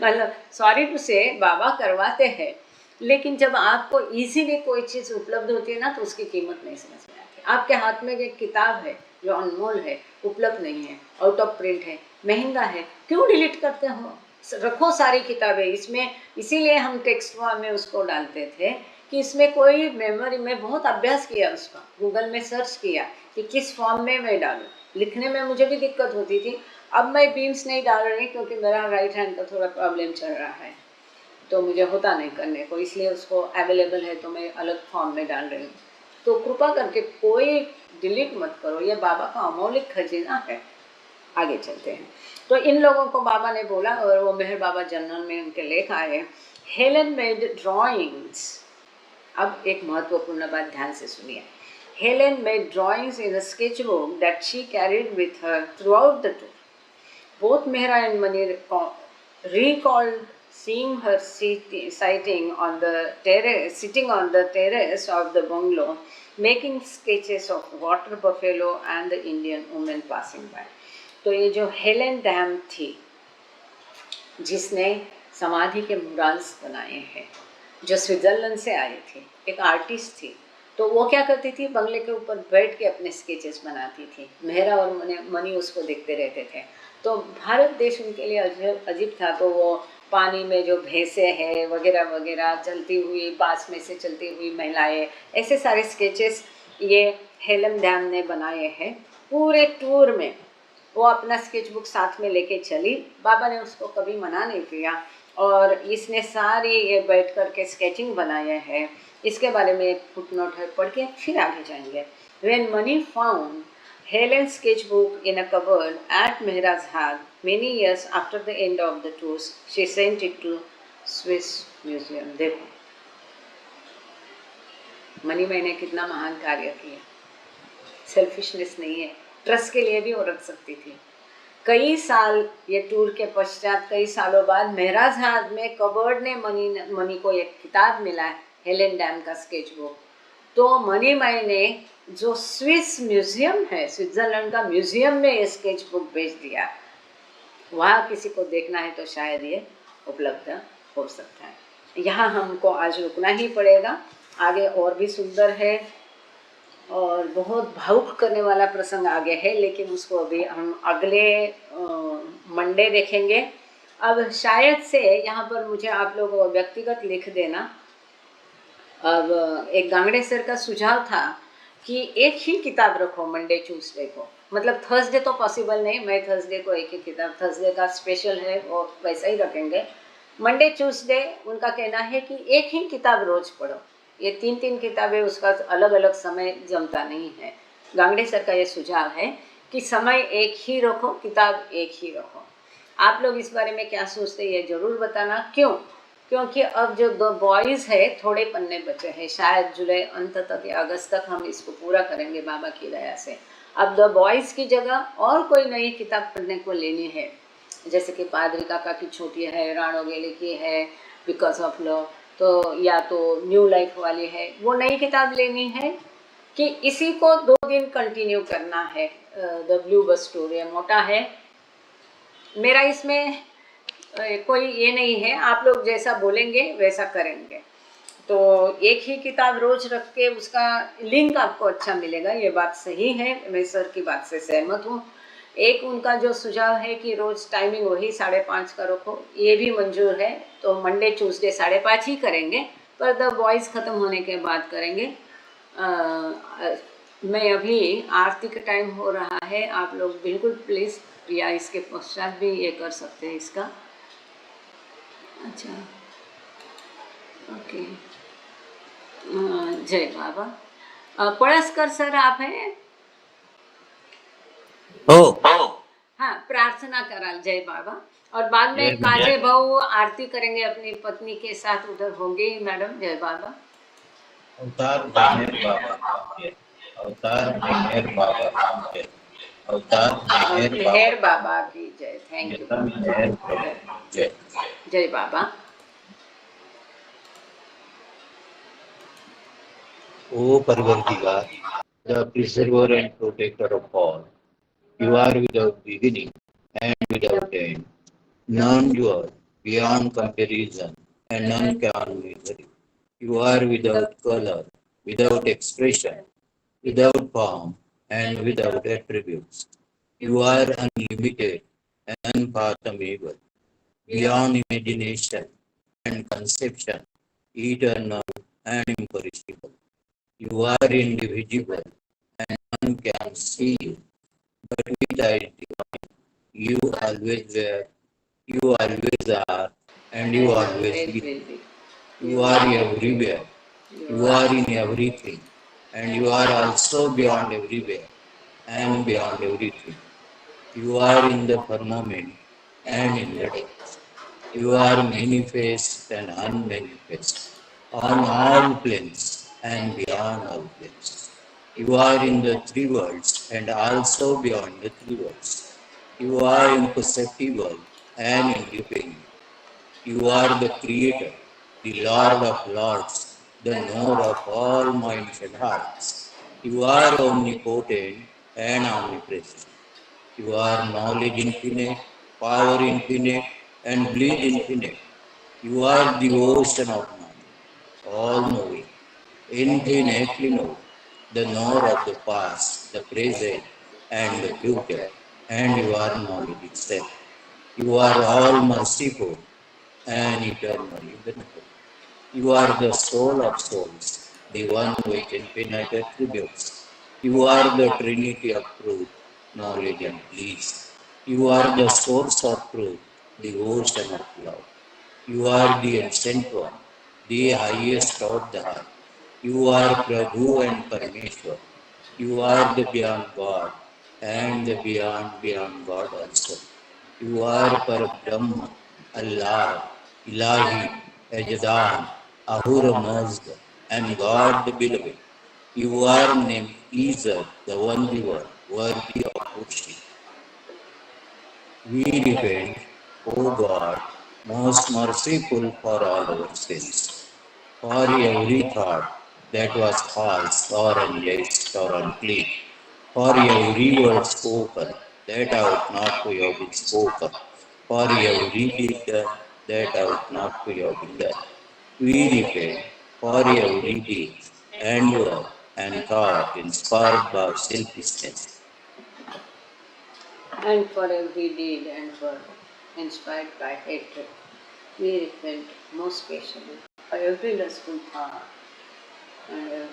मतलब सॉरी टू से बाबा करवाते हैं, लेकिन जब आपको इजीली कोई चीज़ उपलब्ध होती है ना तो उसकी कीमत नहीं समझ में आती। आपके हाथ में एक किताब है जो अनमोल है, उपलब्ध नहीं है, आउट ऑफ प्रिंट है, महंगा है, क्यों डिलीट करते हो? रखो सारी किताबें इसमें। इसीलिए हम टेक्स्ट फॉर्म में उसको डालते थे कि इसमें कोई मेमोरी में बहुत अभ्यास किया, उसका गूगल में सर्च किया कि किस फॉर्म में मैं डालूँ। लिखने में मुझे भी दिक्कत होती थी। अब मैं बीम्स नहीं डाल रही क्योंकि मेरा राइट हैंड का थोड़ा प्रॉब्लम चल रहा है, तो मुझे होता नहीं करने को, इसलिए उसको अवेलेबल है तो मैं अलग फॉर्म में डाल रही हूँ। तो कृपा करके कोई डिलीट मत करो, ये बाबा का अमौलिक खजीना है। आगे चलते हैं। तो इन लोगों को बाबा ने बोला, और वो मेहर बाबा जर्नल में उनके लेख आए। Helen made drawings. अब एक महत्वपूर्ण बात ध्यान से सुनिए। Helen made drawings in a sketchbook that she carried with her throughout the tour. Both Mehra and Mani recalled seeing her sitting on the terrace of the bungalow, making sketches of water buffalo and the Indian women passing by. तो ये जो Helen dam थी, जिसने समाधि के murals बनाए हैं, जो स्विट्जरलैंड से आई थी, एक आर्टिस्ट थी, तो वो क्या करती थी, बंगले के ऊपर बैठ के अपने स्केचेस बनाती थी। मेहरा और मनी उसको देखते रहते थे। तो भारत देश उनके लिए अजीब था। तो वो पानी में जो भैंसे हैं वगैरह वगैरह, चलती हुई बांस में से चलती हुई महिलाएं, ऐसे सारे स्केचेस ये हेलन डैम ने बनाए हैं। पूरे टूर में वो अपना स्केचबुक साथ में लेके चली। बाबा ने उसको कभी मना नहीं किया, और इसने सारी ये बैठ कर के स्केचिंग बनाए हैं। इसके बारे में एक फुटनोट है, पढ़ के फिर आगे जाएंगे। When Mani found Helen's sketchbook in a cupboard at Mehra's Hag many years after the end of the tours, she sent it to Swiss Museum. देखो मनी मैंने कितना महान कार्य किया। सेल्फिशनेस नहीं है, ट्रस्ट के लिए भी वो रख सकती थी। कई साल ये टूर के पश्चात, कई सालों बाद मेहराज हाथ में कबर्ड ने मनी को एक किताब मिला है, हेलेन डैम का स्केचबुक। तो मनी माई ने जो स्विस म्यूजियम है, स्विट्जरलैंड का म्यूजियम में ये स्केचबुक भेज दिया। वहाँ किसी को देखना है तो शायद ये उपलब्ध हो सकता है। यहाँ हमको आज रुकना ही पड़ेगा, आगे और भी सुंदर है और बहुत भावुक करने वाला प्रसंग आगे है, लेकिन उसको अभी हम अगले मंडे देखेंगे। अब शायद से यहाँ पर मुझे आप लोग व्यक्तिगत लिख देना। अब एक गांगड़े सर का सुझाव था कि एक ही किताब रखो मंडे ट्यूसडे को, मतलब थर्सडे तो पॉसिबल नहीं, मैं थर्सडे को एक ही किताब, थर्सडे का स्पेशल है वो वैसा ही रखेंगे। मंडे ट्यूसडे उनका कहना है कि एक ही किताब रोज पढ़ो। ये 3-3 किताबें, उसका अलग अलग समय जमता नहीं है। गांगड़े सर का ये सुझाव है कि समय एक ही रखो, किताब एक ही रखो। आप लोग इस बारे में क्या सोचते हैं ये ज़रूर बताना। क्यों? क्योंकि अब जो द बॉयज़ है थोड़े पन्ने बचे हैं, शायद जुलाई अंत तक या अगस्त तक हम इसको पूरा करेंगे बाबा की दया से। अब द बॉयज़ की जगह और कोई नई किताब पढ़ने को लेनी है, जैसे कि पादरी काका की छोटी है, राणो गेले की है बिकॉज ऑफ लव, तो या तो न्यू लाइफ वाली है, वो नई किताब लेनी है। कि इसी को 2 दिन कंटिन्यू करना है। द ब्लू बस टूर ये मोटा है, मेरा इसमें कोई ये नहीं है, आप लोग जैसा बोलेंगे वैसा करेंगे। तो एक ही किताब रोज रख के उसका लिंक आपको अच्छा मिलेगा, ये बात सही है, मैं सर की बात से सहमत हूँ। एक उनका जो सुझाव है कि रोज टाइमिंग वही 5:30 का रखो, ये भी मंजूर है। तो मंडे ट्यूसडे 5:30 ही करेंगे, पर द वॉइस ख़त्म होने के बाद करेंगे। मैं अभी आरती का टाइम हो रहा है, आप लोग बिल्कुल प्लीज़, या इसके पश्चात भी ये कर सकते हैं इसका। अच्छा, ओके। जय बाबा। पळसकर सर आप हैं? हो हाँ, प्रार्थना कराल जय बाबा। और बाद में जय काजे भाऊ आरती करेंगे अपनी पत्नी के साथ, उधर होंगे ही मैडम। जय बाबा। अवतार मेहर बाबा जय, अवतार मेहर बाबा जय, अवतार मेहर मेहर बाबा बाबा की जय। Thank you. मेहर बाबा जय। जय बाबा। O Parvartigar, the preserver and protector of all, you are without beginning and without end. None you are beyond comparison, and none can measure you. You are without color, without expression, without form, and without attributes. You are unlimited and unfathomable, beyond imagination and conception, eternal and imperishable. You are indivisible and none can see you, but with eyes divine. You always were, you always are, and you always Always will. will be. You are everywhere, you are in everything, and you are also beyond everywhere and beyond everything. You are in the firmament and in the depths. You are manifest and unmanifest on all planes and beyond all planes. You are in the three worlds and also beyond the three worlds. You are imperceptible and independent. You are the Creator, the Lord of Lords, the knower of all minds and hearts. You are omnipotent and omnipresent. You are knowledge infinite, power infinite, and bliss infinite. You are the ocean of knowledge, all knowing, infinitely knowing, the knower of the past, the present, and the future, and you are knowledge itself. You are all merciful and eternally benign. You are the soul of souls, the one with infinite attributes. You are the Trinity of truth, knowledge, and bliss. You are the source of truth, the ocean of love. You are the ancient one, the highest of the high. You are Prabhu and Parmeshwar. You are the beyond God and the beyond God also. You are Parabrahma, Allah, Ilahi, Ajdan, Ahura Mazda, and God the Beloved. You are named Isa, the only one, worthy of worship. We repent, O God, most merciful for all our sins, for every thought that was false or unjust or unclean, for every word spoken that ought not to have been spoken, for every deed done that ought not to have been done. We repent for every deed and word and thought inspired by selfishness. And for every deed and word inspired by hatred, we repent most patiently for every lustful thought and